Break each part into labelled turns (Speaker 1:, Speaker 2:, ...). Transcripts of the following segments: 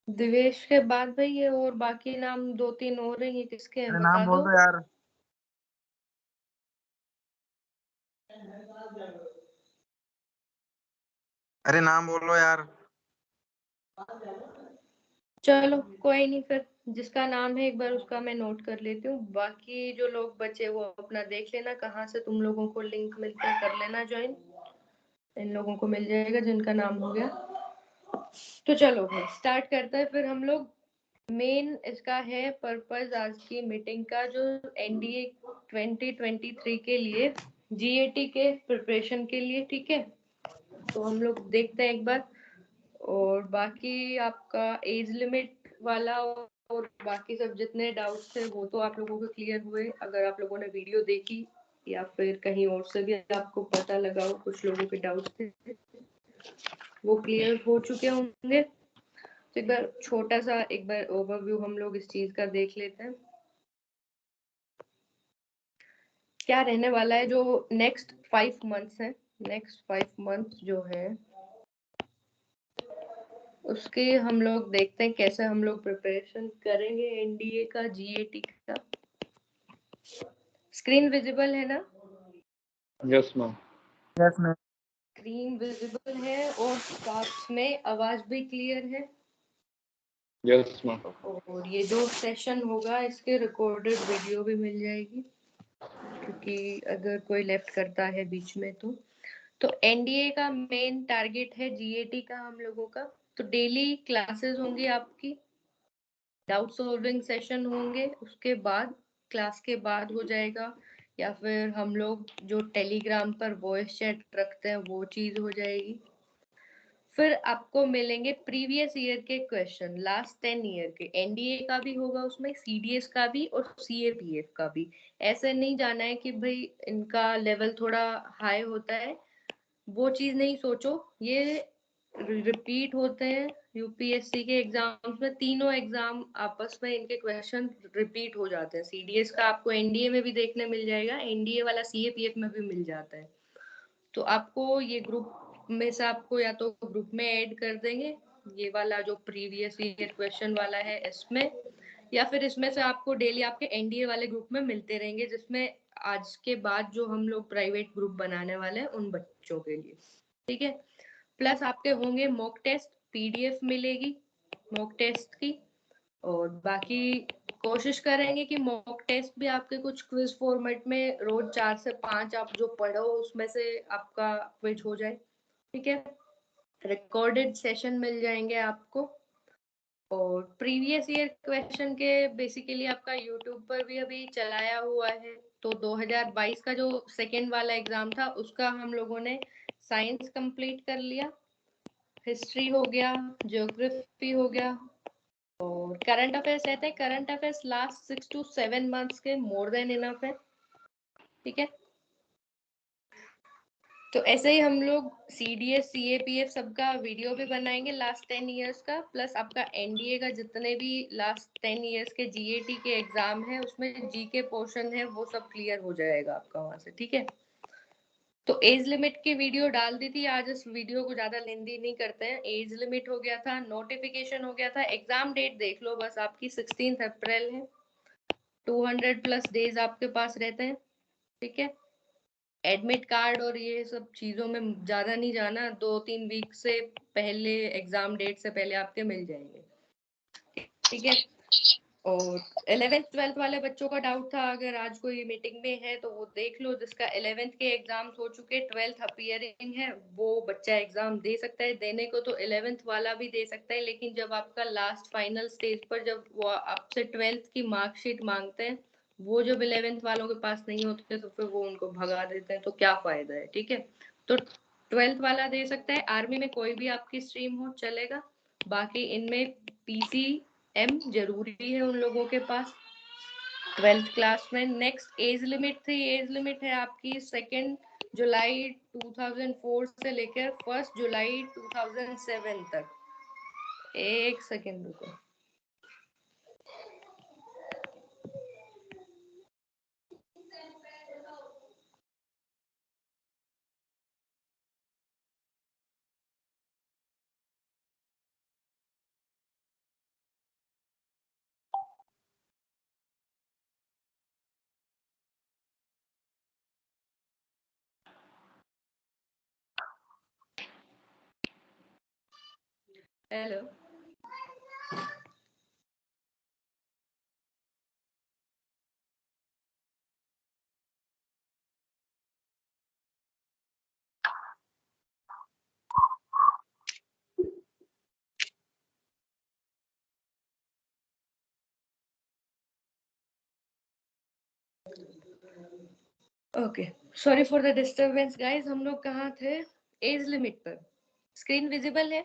Speaker 1: दिवेश के बाद भाई ये और बाकी नाम 2-3 और हैं, ये किसके हैं
Speaker 2: अरे
Speaker 1: बता
Speaker 2: नाम बोल
Speaker 1: दो।
Speaker 2: दो यार। अरे नाम बोलो यार।
Speaker 1: चलो कोई नहीं, फिर जिसका नाम है एक बार उसका मैं नोट कर लेती हूँ, बाकी जो लोग बचे वो अपना देख लेना कहाँ से तुम लोगों को लिंक मिलता है, कर लेना ज्वाइन। इन लोगों को मिल जाएगा जिनका नाम हो गया। तो चलो भाई स्टार्ट करते हैं फिर हम लोग। मेन इसका है पर्पस आज की मीटिंग का, जो एनडीए 2023 के लिए जीएटी के प्रिपरेशन के लिए, ठीक है। तो हम लोग देखते हैं एक बार, और बाकी आपका एज लिमिट वाला और बाकी सब जितने डाउट्स थे वो तो आप लोगों को क्लियर हुए, अगर आप लोगों ने वीडियो देखी या फिर कहीं और से भी आपको पता लगा हो, कुछ लोगों के डाउट्स थे वो क्लियर हो चुके होंगे। तो एक बार छोटा सा एक बार ओवरव्यू हम लोग इस चीज का देख लेते हैं क्या रहने वाला है। जो नेक्स्ट 5 मंथ्स है, नेक्स्ट 5 मंथ्स जो है उसके हम लोग देखते हैं कैसे हम लोग प्रिपरेशन करेंगे एनडीए का, जीएटी का। स्क्रीन विजिबल है ना?
Speaker 3: Yes ma'am.
Speaker 2: Yes ma'am.
Speaker 1: Screen visible है और साथ में आवाज भी क्लियर है?
Speaker 3: Yes ma'am.
Speaker 1: और ये जो सेशन होगा इसके रिकॉर्डेड वीडियो भी मिल जाएगी, क्योंकि अगर कोई लेफ्ट करता है बीच में तो एनडीए का मेन टारगेट है जीएटी का हम लोगों का। तो डेली क्लासेस होंगी आपकी, डाउट सॉल्विंग सेशन होंगे, उसके बाद क्लास के बाद हो जाएगा, या फिर हम लोग जो टेलीग्राम पर वॉइस चैट रखते हैं वो चीज हो जाएगी। फिर आपको मिलेंगे प्रीवियस ईयर के क्वेश्चन, लास्ट 10 ईयर के, एनडीए का भी होगा उसमें, सीडीएस का भी और सीएपीएफ का भी। ऐसे नहीं जाना है कि भाई इनका लेवल थोड़ा हाई होता है, वो चीज नहीं सोचो। ये रिपीट होते हैं यूपीएससी के एग्जाम्स में, तीनों एग्जाम आपस में इनके क्वेश्चन रिपीट हो जाते हैं। सीडीएस का आपको एनडीए में भी देखने मिल जाएगा, एनडीए वाला सीएपीएफ में भी मिल जाता है। तो आपको ये ग्रुप में से आपको या तो ग्रुप में ऐड कर देंगे, ये वाला जो प्रीवियस ईयर क्वेश्चन वाला है इसमें, या फिर इसमें से आपको डेली आपके एनडीए वाले ग्रुप में मिलते रहेंगे, जिसमें आज के बाद जो हम लोग प्राइवेट ग्रुप बनाने वाले हैं उन बच्चों के लिए, ठीक है। प्लस आपके होंगे मॉक टेस्ट, पीडीएफ मिलेगी मॉक टेस्ट की, और बाकी कोशिश करेंगे कि मॉक टेस्ट भी आपके कुछ क्विज फॉर्मेट में रोज 4 से 5 आप जो पढ़ो उसमें से आपका क्विज हो जाए, ठीक है। रिकॉर्डेड सेशन मिल जाएंगे आपको, और प्रीवियस ईयर क्वेश्चन के बेसिकली आपका यूट्यूब पर भी अभी चलाया हुआ है। तो 2022 का जो सेकेंड वाला एग्जाम था उसका हम लोगों ने साइंस कंप्लीट कर लिया, हिस्ट्री हो गया, ज्योग्राफी हो गया, और करंट अफेयर्स रहते हैं। Current affairs last 6 to 7 months के मोर देन इनफ है, ठीक है। तो ऐसे ही हम लोग सीडीएस सीएपीएफ सबका वीडियो भी बनाएंगे लास्ट 10 इयर्स का, प्लस आपका एनडीए का जितने भी लास्ट 10 इयर्स के जीएटी के एग्जाम है उसमें जीके पोर्शन है वो सब क्लियर हो जाएगा आपका वहां से, ठीक है। तो एज लिमिट की वीडियो डाल दी थी, आज इस वीडियो को ज्यादा लेंदी नहीं करते हैं। एज लिमिट हो गया था, नोटिफिकेशन हो गया था, एग्जाम डेट देख लो बस, आपकी 16 अप्रैल है। 200 प्लस डेज आपके पास रहते हैं, ठीक है। एडमिट कार्ड और ये सब चीजों में ज्यादा नहीं जाना, 2-3 वीक से पहले, एग्जाम डेट से पहले आपके मिल जाएंगे, ठीक है। और 11th-12th वाले बच्चों का डाउट था, अगर आज कोई मीटिंग में है तो वो देख लो, जिसका 11th के एग्जाम्स हो चुके, 12th अपीयरिंग है, वो बच्चा एग्जाम दे सकता है। देने को तो 11th वाला भी दे सकता है, लेकिन जब आपका लास्ट फाइनल स्टेज पर जब वो आपसे 12th की मार्कशीट मांगते हैं, वो जब 11th वालों के पास नहीं होते तो फिर वो उनको भगा देते हैं, तो क्या फायदा है, ठीक है। तो 12th वाला दे सकता है। आर्मी में कोई भी आपकी स्ट्रीम हो चलेगा, बाकी इनमें पीसी एम जरूरी है उन लोगों के पास 12th क्लास में। नेक्स्ट एज लिमिट थी, एज लिमिट है आपकी 2 जुलाई 2004 से लेकर 1 जुलाई 2007 तक। एक सेकेंड रुको। Hello. Okay, sorry for the disturbance guys. हम लोग कहाँ थे? एज लिमिट पर। स्क्रीन विजिबल है?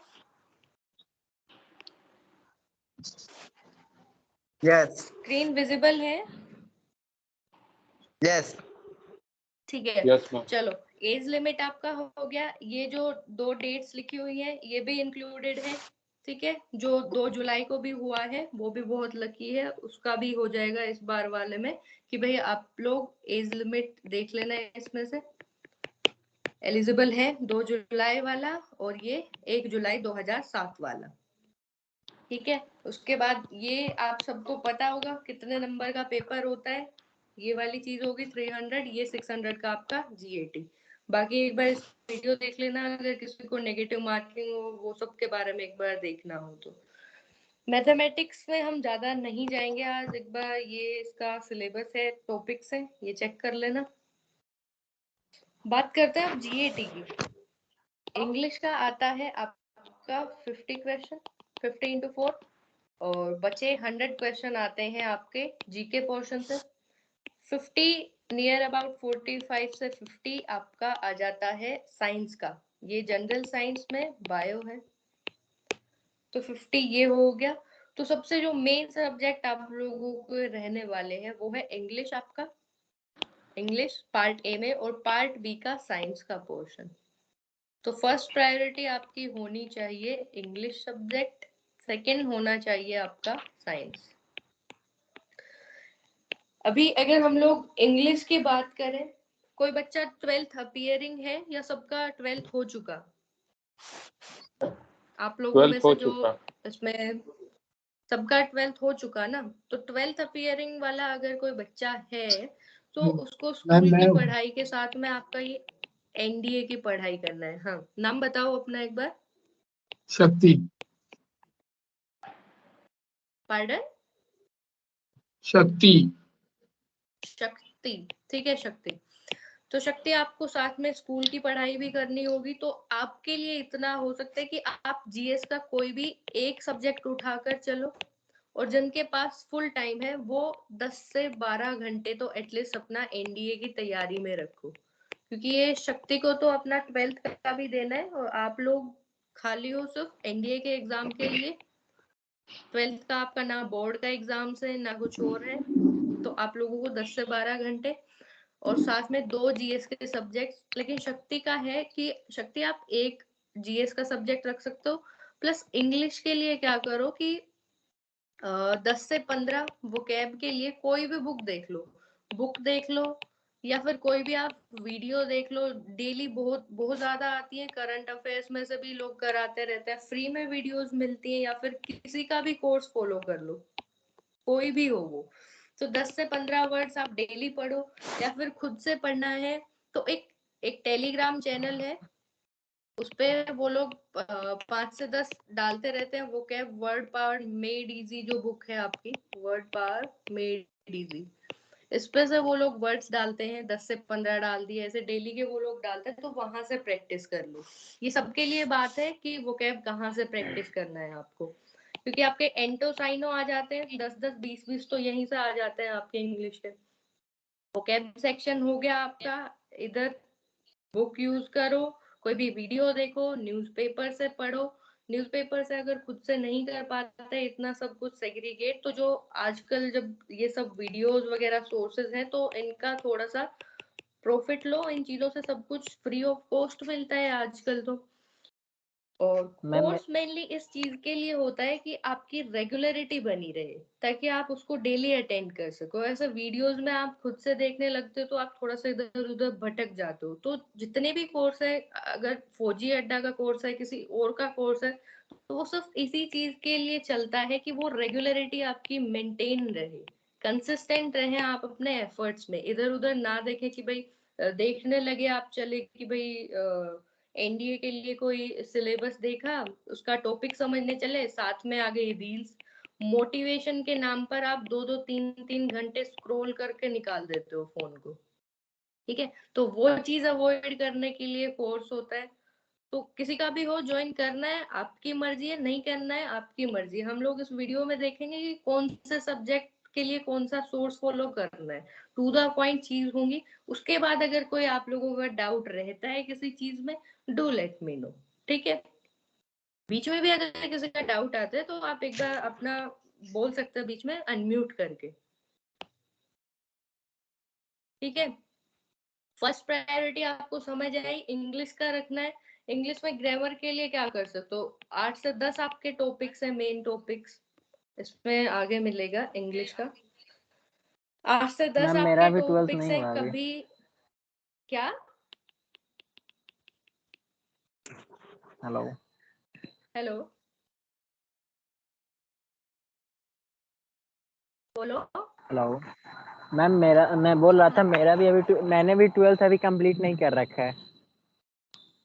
Speaker 2: यस
Speaker 1: स्क्रीन विजिबल है?
Speaker 2: यस
Speaker 1: ठीक है।
Speaker 3: Yes, ma'am.
Speaker 1: चलो, एज लिमिट आपका हो गया। ये जो 2 डेट्स लिखी हुई है ये भी इंक्लूडेड है। ठीक है, जो 2 जुलाई को भी हुआ है वो भी बहुत लकी है, उसका भी हो जाएगा इस बार वाले में कि भाई आप लोग एज लिमिट देख लेना है, इसमें से एलिजिबल है 2 जुलाई वाला और ये 1 जुलाई 2007 वाला। ठीक है, उसके बाद ये आप सबको पता होगा कितने नंबर का पेपर होता है। ये वाली चीज होगी 300, ये 600 का आपका GAT। बाकी एक बार इस वीडियो देख लेना अगर किसी को नेगेटिव मार्किंग हो, वो सब के बारे में एक बार देखना हो तो। मैथमेटिक्स में हम ज्यादा नहीं जाएंगे आज। एक बार ये इसका सिलेबस है, टॉपिक्स है, ये चेक कर लेना। बात करते हैं अब GAT की। इंग्लिश का आता है आपका 50 क्वेश्चन, 50 इंटू 4, और बचे 100 क्वेश्चन आते हैं आपके जीके पोर्शन से। 50 नियर अबाउट 45 से 50 आपका आ जाता है साइंस का। ये जनरल साइंस में बायो है, तो 50 ये हो गया। तो सबसे जो मेन सब्जेक्ट आप लोगों को रहने वाले हैं वो है इंग्लिश आपका। इंग्लिश पार्ट ए में और पार्ट बी का साइंस का पोर्शन। तो फर्स्ट प्रायोरिटी आपकी होनी चाहिए इंग्लिश सब्जेक्ट, सेकंड होना चाहिए आपका साइंस। अभी अगर हम लोग इंग्लिश की बात करें, कोई बच्चा 12th अपीयरिंग है या सबका 12th हो चुका? आप लोगों में
Speaker 3: 12th
Speaker 1: से
Speaker 3: हो
Speaker 1: जो
Speaker 3: चुका।
Speaker 1: इसमें सबका 12th हो चुका ना, तो 12th अपीयरिंग वाला अगर कोई बच्चा है तो उसको स्कूल की पढ़ाई के साथ में आपका ये NDA की पढ़ाई करना है। हाँ, नाम बताओ अपना एक बार।
Speaker 4: शक्ति।
Speaker 1: पार्डन?
Speaker 4: शक्ति।
Speaker 1: शक्ति, ठीक है शक्ति। तो शक्ति आपको साथ में स्कूल की पढ़ाई भी करनी होगी, तो आपके लिए इतना हो सकता है कि आप GS का कोई भी एक सब्जेक्ट उठाकर चलो, और जिनके पास फुल टाइम है वो 10 से 12 घंटे तो एटलीस्ट अपना NDA की तैयारी में रखो, क्योंकि ये शक्ति को तो अपना 12th का भी देना है और आप लोग खाली हो सिर्फ NDA के एग्जाम के लिए। 12th का आपका ना बोर्ड का एग्जाम से ना कुछ और है, तो आप लोगों को 10 से 12 घंटे और साथ में 2 GS के सब्जेक्ट। लेकिन शक्ति का है कि शक्ति आप एक GS का सब्जेक्ट रख सकते हो, प्लस इंग्लिश के लिए क्या करो कि 10 से 15 वोकैब के लिए कोई भी बुक देख लो या फिर कोई भी आप वीडियो देख लो। डेली बहुत बहुत ज्यादा आती है, करंट अफेयर्स में से भी लोग कराते रहते हैं, फ्री में वीडियोस मिलती हैं, या फिर किसी का भी कोर्स फॉलो कर लो, कोई भी हो वो। तो 10 से 15 वर्ड्स आप डेली पढ़ो, या फिर खुद से पढ़ना है तो एक टेलीग्राम चैनल है, उस पे वो लोग 5 से 10 डालते रहते हैं वो क्या, वर्ड पावर मेड इजी जो बुक है आपकी, वर्ड पावर मेड इजी, इस पे से वो लोग वर्ड्स डालते हैं, 10 से 15 डाल दिए, ऐसे डेली के वो लोग डालते हैं, तो वहां से प्रैक्टिस कर लो। ये सबके लिए बात है कि वो कैब कहाँ से प्रैक्टिस करना है आपको, क्योंकि आपके एंटो साइनो आ जाते हैं 10-10 20-20 तो यहीं से आ जाते हैं आपके इंग्लिश के। वोकैब सेक्शन हो गया आपका, इधर बुक यूज करो, कोई भी वीडियो देखो, न्यूज़पेपर से पढ़ो। न्यूज़पेपर से अगर खुद से नहीं कर पाते इतना सब कुछ सेग्रीगेट, तो जो आजकल जब ये सब वीडियोस वगैरह सोर्सेज हैं तो इनका थोड़ा सा प्रॉफिट लो, इन चीजों से सब कुछ फ्री ऑफ कॉस्ट मिलता है आजकल तो। और कोर्स मेनली इस चीज के लिए होता है कि आपकी रेगुलरिटी बनी रहे, ताकि आप उसको डेली अटेंड कर सको। ऐसे वीडियोस में आप खुद से देखने लगते हो तो आप थोड़ा सा इधर उधर भटक जाते हो। तो जितने भी कोर्स है, अगर फौजी अड्डा का कोर्स है, किसी और का कोर्स है, तो वो सिर्फ इसी चीज के लिए चलता है कि वो रेगुलरिटी आपकी मेंटेन रहे, कंसिस्टेंट रहे आप अपने एफर्ट्स में, इधर उधर ना देखें कि भाई देखने लगे आप चले कि भाई एनडीए के लिए कोई सिलेबस देखा, उसका टॉपिक समझने चले, साथ में आ गई रील्स। मोटिवेशन के नाम पर आप 2-2 3-3 घंटे स्क्रॉल करके निकाल देते हो फोन को, ठीक है। तो वो चीज अवॉइड करने के लिए कोर्स होता है। तो किसी का भी हो, ज्वाइन करना है आपकी मर्जी है, नहीं करना है आपकी मर्जी है। हम लोग इस वीडियो में देखेंगे कि कौन से सब्जेक्ट के लिए कौन सा सोर्स फॉलो करना है, टू द पॉइंट चीज होंगी। उसके बाद अगर कोई आप लोगों का डाउट रहता है किसी चीज में, डू लेट मी नो, ठीक है। बीच में भी अगर किसी का डाउट आता है तो आप एक बार अपना बोल सकते हैं बीच में अनम्यूट करके, ठीक है। फर्स्ट प्रायोरिटी आपको समझ आई, इंग्लिश का रखना है। इंग्लिश में ग्रामर के लिए क्या कर सकते हो, 8 से 10 आपके टॉपिक्स है, मेन टॉपिक्स इसमें आगे मिलेगा इंग्लिश का। 8 से 10
Speaker 4: मैम मेरा
Speaker 1: आपके
Speaker 4: भी 12th
Speaker 1: टॉपिक्स
Speaker 4: नहीं
Speaker 1: है।
Speaker 4: हुआ अभी।
Speaker 1: कभी क्या,
Speaker 4: हेलो
Speaker 1: हेलो, बोलो।
Speaker 4: हेलो मैम, मैं बोल रहा था मेरा भी अभी मैंने भी 12th अभी कंप्लीट नहीं कर रखा है।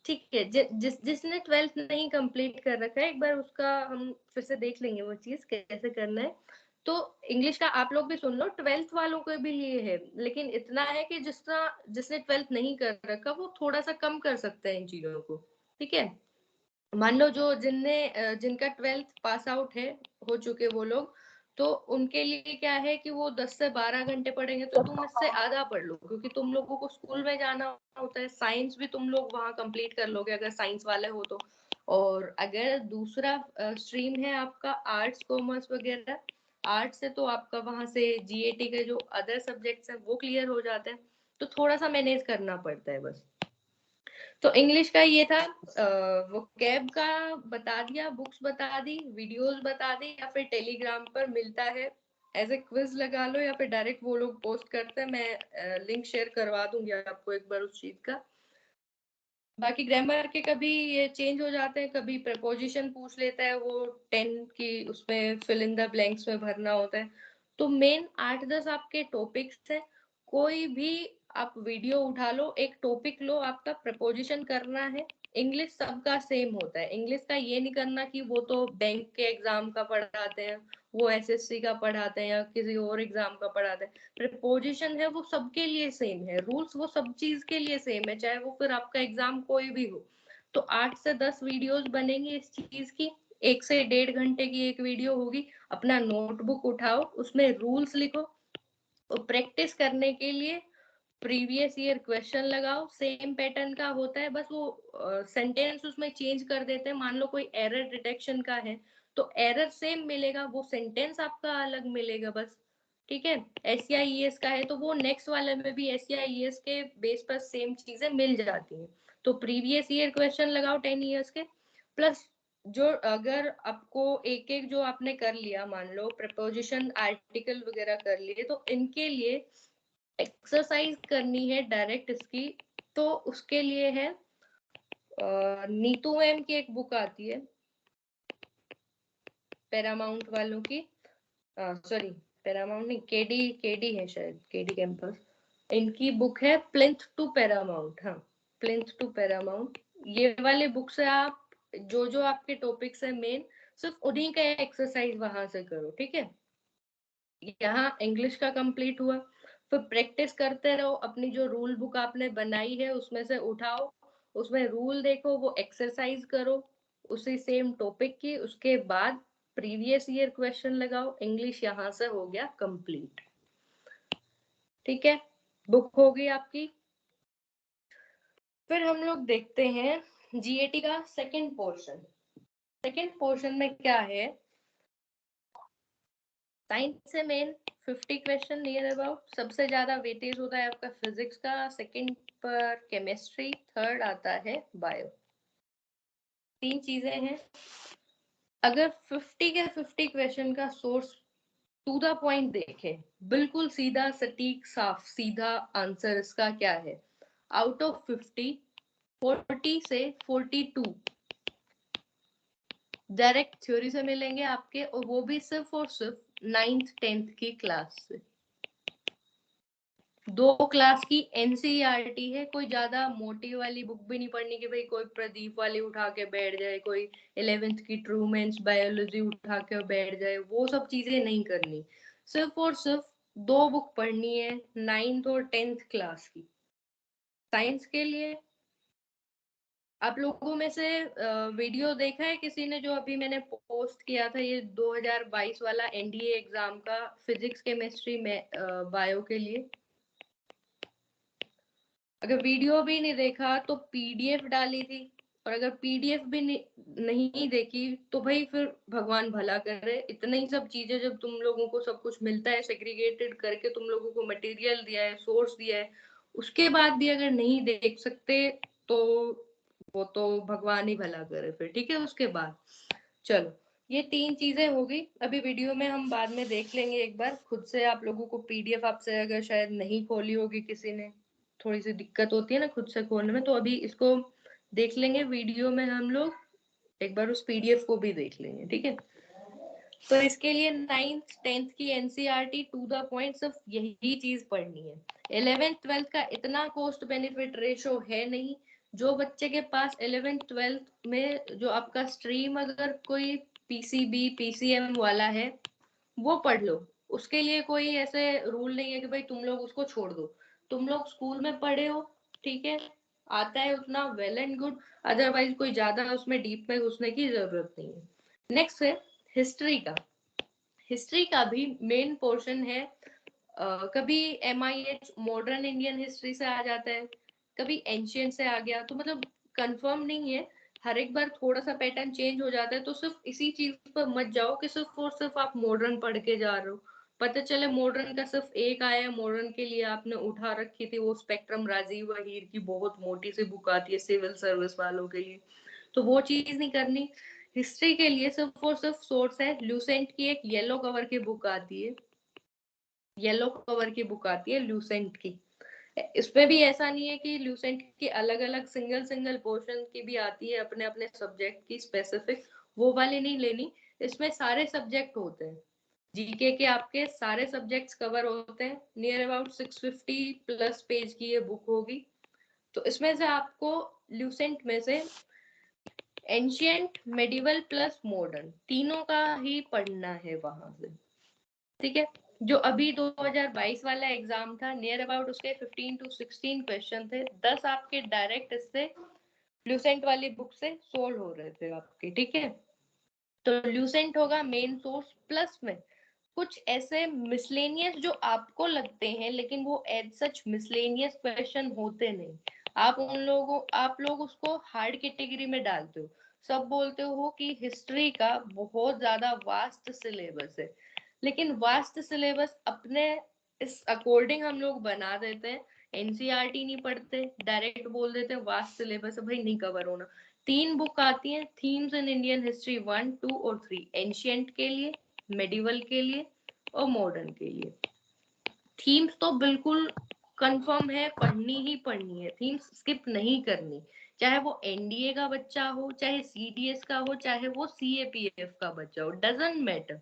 Speaker 1: ठीक है, जिसने 12th नहीं कंप्लीट कर रखा है, एक बार उसका हम फिर से देख लेंगे वो चीज कैसे करना है। तो इंग्लिश का आप लोग भी सुन लो, 12th वालों के भी लिए है, लेकिन इतना है कि जिसने 12th नहीं कर रखा वो थोड़ा सा कम कर सकते हैं इन चीजों को, ठीक है। मान लो जो जिनका 12th पास आउट है, हो चुके वो लोग, तो उनके लिए क्या है कि वो 10 से 12 घंटे पढ़ेंगे। तो तुम इससे आधा पढ़ लो, क्योंकि तुम लोगों को स्कूल में जाना होता है। साइंस भी तुम लोग वहां कंप्लीट कर लोगे अगर साइंस वाले हो तो। और अगर दूसरा स्ट्रीम है आपका आर्ट्स कॉमर्स वगैरह, आर्ट्स है तो आपका वहां से जीएटी के जो अदर सब्जेक्ट्स हैं वो क्लियर हो जाते हैं। तो थोड़ा सा मैनेज करना पड़ता है बस। तो इंग्लिश का ये था, वो कैब का बता दिया, बुक्स बता दी, वीडियोस बता दी, या फिर टेलीग्राम पर मिलता है एज ए क्विज लगा लो, या फिर डायरेक्ट वो लोग पोस्ट करते हैं। मैं लिंक शेयर करवा दूंगी आपको एक बार उस चीज का। बाकी ग्रामर के कभी ये चेंज हो जाते हैं, कभी प्रपोजिशन पूछ लेता है वो 10 की, उसमें फिल इन द ब्लैंक्स में भरना होता है। तो मेन 8-10 आपके टॉपिक्स है। कोई भी आप वीडियो उठा लो, एक टॉपिक लो, आपका प्रपोजिशन करना है। इंग्लिश सबका सेम होता है, इंग्लिश का ये नहीं करना कि वो तो बैंक के एग्जाम का पढ़ाते हैं, वो एसएससी का पढ़ाते हैं, या किसी और एग्जाम का पढ़ाते हैं। प्रपोजिशन है वो सबके लिए सेम है, रूल्स वो सब चीज के लिए सेम है, चाहे वो फिर आपका एग्जाम कोई भी हो। तो 8 से 10 वीडियोस बनेंगी इस चीज की, 1 से 1.5 घंटे की एक वीडियो होगी। अपना नोटबुक उठाओ, उसमें रूल्स लिखो, और प्रैक्टिस करने के लिए प्रीवियस ईयर क्वेश्चन लगाओ। सेम पैटर्न का होता है, बस वो सेंटेंस उसमें चेंज कर देते हैं। मान लो कोई एरर डिटेक्शन का है तो एरर सेम मिलेगा, वो सेंटेंस आपका अलग मिलेगा बस, ठीक है। एससीआईईएस का है तो वो नेक्स्ट वाले में भी एससीआईईएस के बेस पर सेम चीजें मिल जाती हैं। तो प्रीवियस ईयर क्वेश्चन लगाओ 10 ईयर्स के, प्लस जो अगर आपको एक एक जो आपने कर लिया, मान लो प्रपोजिशन आर्टिकल वगैरह कर लिए, तो इनके लिए एक्सरसाइज करनी है डायरेक्ट इसकी। तो उसके लिए है नीतू मैम की एक बुक आती है पैरामाउंट वालों की, सॉरी पैरामाउंट नहीं, केडी है शायद, केडी कैंपस। इनकी बुक है प्लिंथ टू पैरामाउंट, हाँ प्लिंथ टू पैरामाउंट। ये वाले बुक से आप जो जो आपके टॉपिक्स है मेन, सिर्फ उन्हीं का एक्सरसाइज वहां से करो, ठीक है। यहाँ इंग्लिश का कंप्लीट हुआ, फिर प्रैक्टिस करते रहो। अपनी जो रूल बुक आपने बनाई है उसमें से उठाओ, उसमें रूल देखो, वो एक्सरसाइज करो उसी सेम टॉपिक की। उसके बाद प्रीवियस ईयर क्वेश्चन लगाओ। इंग्लिश यहाँ से हो गया कंप्लीट, ठीक है। बुक हो गई आपकी। फिर हम लोग देखते हैं जीएटी का सेकंड पोर्शन। सेकंड पोर्शन में क्या है, साइंस से मेन 50 क्वेश्चन नियर अबाउट। सबसे ज्यादा वेटेज होता है आपका फिजिक्स का, सेकंड पर केमिस्ट्री, थर्ड आता है बायो। 3 चीजें हैं। अगर 50 के 50 क्वेश्चन का सोर्स टू द पॉइंट देखें, बिल्कुल सीधा सटीक साफ सीधा आंसर इसका क्या है, आउट ऑफ 50 40 से 42 डायरेक्ट थ्योरी से मिलेंगे आपके, और वो भी सिर्फ और सिर्फ 9th 10th की क्लास से। 2 क्लास की एनसीईआरटी है, कोई ज्यादा मोटी वाली बुक भी नहीं पढ़नी कि भाई कोई प्रदीप वाली उठा के बैठ जाए, कोई 11th की ट्रूमेंस बायोलॉजी उठा के बैठ जाए, वो सब चीजें नहीं करनी। सिर्फ और सिर्फ 2 बुक पढ़नी है 9th और 10th क्लास की। साइंस के लिए आप लोगों में से वीडियो देखा है किसी ने जो अभी मैंने पोस्ट किया था, ये 2022 वाला एनडीए एग्जाम का फिजिक्स केमिस्ट्री में बायो के लिए? अगर वीडियो भी नहीं देखा तो पीडीएफ डाली थी, और अगर पीडीएफ भी नहीं देखी तो भाई फिर भगवान भला करे। इतनी सब चीजें जब तुम लोगों को सब कुछ मिलता है, सेग्रीगेटेड करके तुम लोगों को मटेरियल दिया है, सोर्स दिया है, उसके बाद भी अगर नहीं देख सकते तो वो तो भगवान ही भला करे फिर। ठीक है, उसके बाद चलो ये 3 चीजें होगी। अभी वीडियो में हम बाद में देख लेंगे एक बार खुद से। आप लोगों को पीडीएफ आपसे अगर शायद नहीं खोली होगी, किसी ने थोड़ी सी दिक्कत होती है ना खुद से खोलने में, तो अभी इसको देख लेंगे वीडियो में हम लोग, एक बार उस पीडीएफ को भी देख लेंगे। ठीक है, तो इसके लिए 9th 10th की एनसीईआरटी टू द पॉइंट सिर्फ यही चीज पढ़नी है। 11th 12th का इतना कॉस्ट बेनिफिट रेशो है नहीं। जो बच्चे के पास 11th 12th में जो आपका स्ट्रीम अगर कोई पीसीबी पीसीएम वाला है वो पढ़ लो, उसके लिए कोई ऐसे रूल नहीं है कि भाई तुम लोग उसको छोड़ दो। तुम लोग स्कूल में पढ़े हो, ठीक है, आता है उतना वेल एंड गुड, अदरवाइज कोई ज्यादा उसमें डीप में घुसने की जरूरत नहीं है। नेक्स्ट है हिस्ट्री का। हिस्ट्री का भी मेन पोर्शन है। कभी MIH मॉडर्न इंडियन हिस्ट्री से आ जाता है, कभी एंशियंट से आ गया, तो मतलब कंफर्म नहीं है। हर एक बार थोड़ा सा पैटर्न चेंज हो जाता है, तो सिर्फ इसी चीज पर मत जाओ कि सिर्फ और सिर्फ आप मॉडर्न पढ़ के जा रहे हो। पता चले मॉडर्न का सिर्फ एक आया, मॉडर्न के लिए आपने उठा रखी थी वो स्पेक्ट्रम राजीव वहीर की बहुत मोटी सी बुक आती है सिविल सर्विस वालों के लिए, तो वो चीज नहीं करनी। हिस्ट्री के लिए सिर्फ और सिर्फ सोर्स है ल्यूसेंट की एक येलो कवर की बुक आती है, येलो कवर की बुक आती है ल्यूसेंट की। इसमें भी ऐसा नहीं है कि ल्यूसेंट की अलग अलग सिंगल सिंगल पोर्शन की भी आती है अपने अपने सब्जेक्ट की स्पेसिफिक, वो वाली नहीं लेनी। इसमें सारे सब्जेक्ट होते हैं, जीके के आपके सारे सब्जेक्ट्स कवर होते हैं। नियर अबाउट 650 प्लस पेज की ये बुक होगी। तो इसमें से आपको ल्यूसेंट में से एंशियंट मेडिवल प्लस मॉडर्न तीनों का ही पढ़ना है वहां से। ठीक है, जो अभी 2022 वाला एग्जाम था, नियर अबाउट उसके 15 to 16 क्वेश्चन थे, 10 आपके डायरेक्ट इससे ल्यूसेंट वाली बुक से सोल्व हो रहे थे आपके। ठीक है, तो ल्यूसेंट होगा मेन सोर्स, प्लस में कुछ ऐसे मिसलेनियस जो आपको लगते हैं लेकिन वो एज सच मिसलेनियस क्वेश्चन होते नहीं। आप लोग उसको हार्ड कैटेगरी में डालते हो। सब बोलते हो कि हिस्ट्री का बहुत ज्यादा वास्ट सिलेबस है, लेकिन वास्ट सिलेबस अपने इस अकॉर्डिंग हम लोग बना देते हैं। एनसीईआरटी नहीं पढ़ते, डायरेक्ट बोल देते हैं वास्ट सिलेबस है भाई, नहीं कवर होना। 3 बुक आती हैं थीम्स इन इंडियन हिस्ट्री 1 2 और 3, एंशियंट के लिए, मेडिवल के लिए और मॉडर्न के लिए। थीम्स तो बिल्कुल कंफर्म है, पढ़नी ही पढ़नी है, थीम्स स्किप नहीं करनी। चाहे वो एनडीए का बच्चा हो, चाहे सीडीएस का हो, चाहे वो सीएपीएफ का बच्चा हो, डजंट मैटर।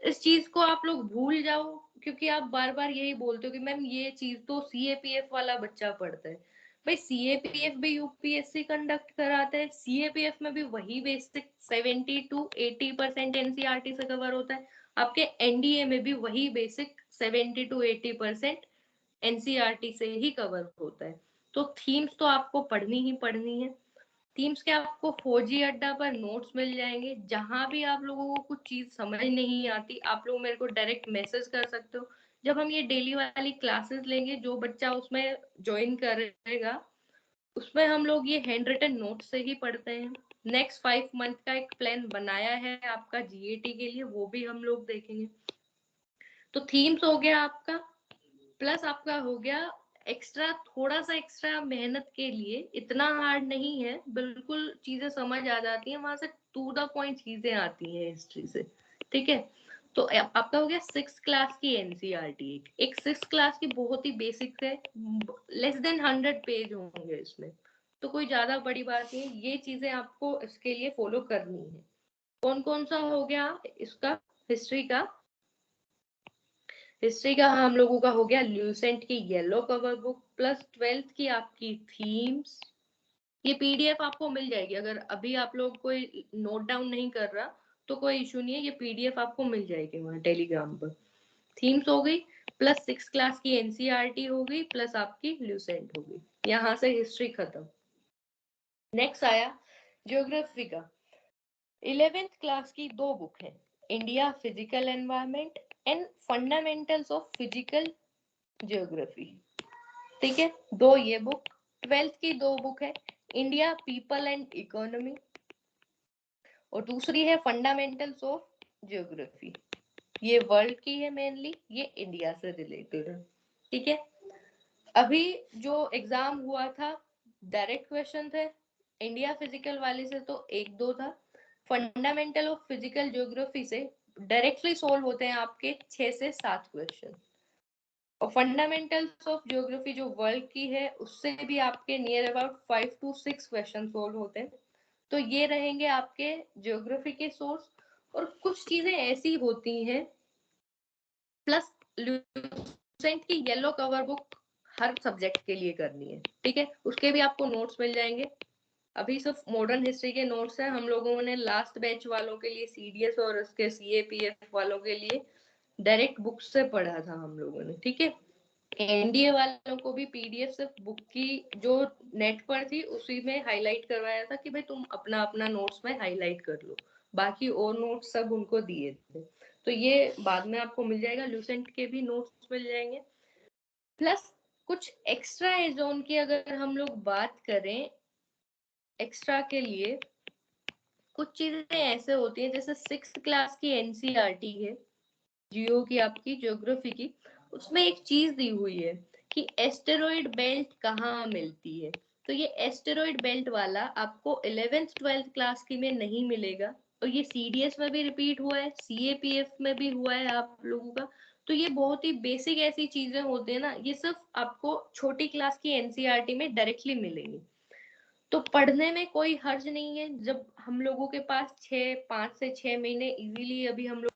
Speaker 1: इस चीज को आप लोग भूल जाओ, क्योंकि आप बार बार यही बोलते हो कि मैम ये चीज तो सीएपीएफ वाला बच्चा पढ़ता है। भाई सीएपीएफ भी यूपीएससी कंडक्ट कराता है, सीएपीएफ में भी वही बेसिक 70 to 80% एनसीईआरटी से कवर होता है। आपके एनडीए में भी वही बेसिक 70 to 80% एनसीईआरटी से ही कवर होता है। तो थीम्स तो आपको पढ़नी ही पढ़नी है। थीम्स के आपको फौजी अड्डा पर नोट्स मिल जाएंगे। जहां भी आप लोगों को कुछ चीज समझ नहीं आती, आप लोग मेरे को डायरेक्ट मैसेज कर सकते हो। जब हम ये डेली वाली क्लासेस लेंगे, जो बच्चा उसमें ज्वाइन करेगा, उसमें हम लोग ये हैंड रिटन नोट से ही पढ़ते हैं। नेक्स्ट 5 मंथ का एक प्लान बनाया है आपका जीएटी के लिए, वो भी हम लोग देखेंगे। तो थीम्स हो गया आपका, प्लस आपका हो गया एक्स्ट्रा, थोड़ा सा एक्स्ट्रा मेहनत के लिए, इतना हार्ड नहीं है, बिल्कुल चीजें समझ आ जाती हैं वहां से, टू द पॉइंट चीजें आती हैं हिस्ट्री से। ठीक है, तो आपका हो गया 6th क्लास की एनसीईआरटी। एक 6th क्लास की बहुत ही बेसिक है, लेस देन 100 पेज होंगे इसमें, तो कोई ज्यादा बड़ी बात नहीं है। ये चीजें आपको इसके लिए फॉलो करनी है। कौन कौन सा हो गया इसका हिस्ट्री का? हिस्ट्री का हम लोगों का हो गया ल्यूसेंट की yellow cover book plus 12th की आपकी थीम्स। ये पीडीएफ आपको मिल जाएगी, अगर अभी आप लोग कोई नोट डाउन नहीं कर रहा तो कोई इशू नहीं है, ये पीडीएफ आपको मिल जाएगी वहाँ टेलीग्राम पर। थीम्स हो गई प्लस 6 क्लास की एनसीईआरटी हो गई प्लस आपकी ल्यूसेंट हो गई। यहाँ से हिस्ट्री खत्म। नेक्स्ट आया ज्योग्राफी का। 11th क्लास की दो बुक है, India physical environment and fundamentals of physical geography. ठीक है, दो ये बुक। 12th की दो बुक है, इंडिया पीपल एंड इकोनॉमी और दूसरी है फंडामेंटल्स ऑफ ज्योग्राफी। ये वर्ल्ड की है मेनली, ये इंडिया से रिलेटेड है। ठीक है, अभी जो एग्जाम हुआ था डायरेक्ट क्वेश्चन थे, इंडिया फिजिकल वाले से तो 1-2 था, फंडामेंटल ऑफ फिजिकल ज्योग्राफी से डायरेक्टली सोल्व होते हैं आपके 6 से 7 क्वेश्चन, और फंडामेंटल्स ऑफ ज्योग्राफी जो वर्ल्ड की है उससे भी आपके near about 5 to 6 question solve होते हैं। तो ये रहेंगे आपके ज्योग्राफी के सोर्स। और कुछ चीजें ऐसी होती हैं, प्लस ल्यूसेंट की येलो कवर बुक हर सब्जेक्ट के लिए करनी है। ठीक है, उसके भी आपको नोट्स मिल जाएंगे। अभी सिर्फ मॉडर्न हिस्ट्री के नोट्स हैं, हम लोगों ने लास्ट बैच वालों के लिए सीडीएस और उसके सीएपीएफ वालों के लिए डायरेक्ट बुक से पढ़ा था हम लोगों ने। ठीक है, एनडीए वालों को भी पीडीएफ सिर्फ बुक की जो नेट पर थी उसी में हाईलाइट करवाया था कि भाई तुम अपना अपना नोट्स में हाईलाइट कर लो, बाकी और नोट्स सब उनको दिए थे। तो ये बाद में आपको मिल जाएगा, ल्यूसेंट के भी नोट्स मिल जाएंगे। प्लस कुछ एक्स्ट्रा है जोन की अगर हम लोग बात करें, एक्स्ट्रा के लिए कुछ चीजें ऐसे होती हैं, जैसे 6th क्लास की एनसीईआरटी है जियो की, आपकी ज्योग्राफी की, उसमें एक चीज दी हुई है कि एस्टेरॉइड बेल्ट कहाँ मिलती है। तो ये एस्टेरॉइड बेल्ट वाला आपको 11th 12th क्लास की में नहीं मिलेगा, और ये सीडीएस में भी रिपीट हुआ है, सीएपीएफ में भी हुआ है आप लोगों का। तो ये बहुत ही बेसिक ऐसी चीजें होती है ना, ये सिर्फ आपको छोटी क्लास की एनसीईआरटी में डायरेक्टली मिलेंगी। तो पढ़ने में कोई हर्ज नहीं है, जब हम लोगों के पास 5 से 6 महीने इजीली अभी हम लोग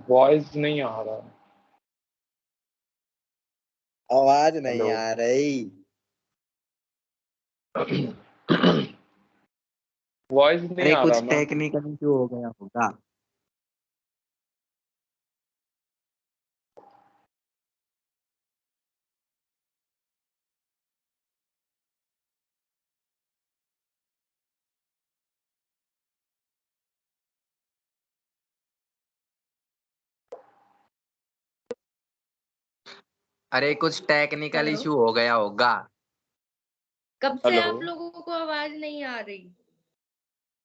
Speaker 3: वॉइस नहीं आ रहा।
Speaker 5: आवाज नहीं
Speaker 3: हेलो।
Speaker 5: आ रही।
Speaker 3: वॉइस नहीं
Speaker 2: अरे
Speaker 3: आ रहा
Speaker 2: कुछ
Speaker 3: मैम।
Speaker 2: टेक्निकल इशू हो गया होगा। अरे कुछ टेक्निकल
Speaker 1: हेलो,
Speaker 2: इशू हो गया होगा।
Speaker 1: कब से
Speaker 3: हेलो
Speaker 1: आप लोगों को आवाज नहीं आ रही?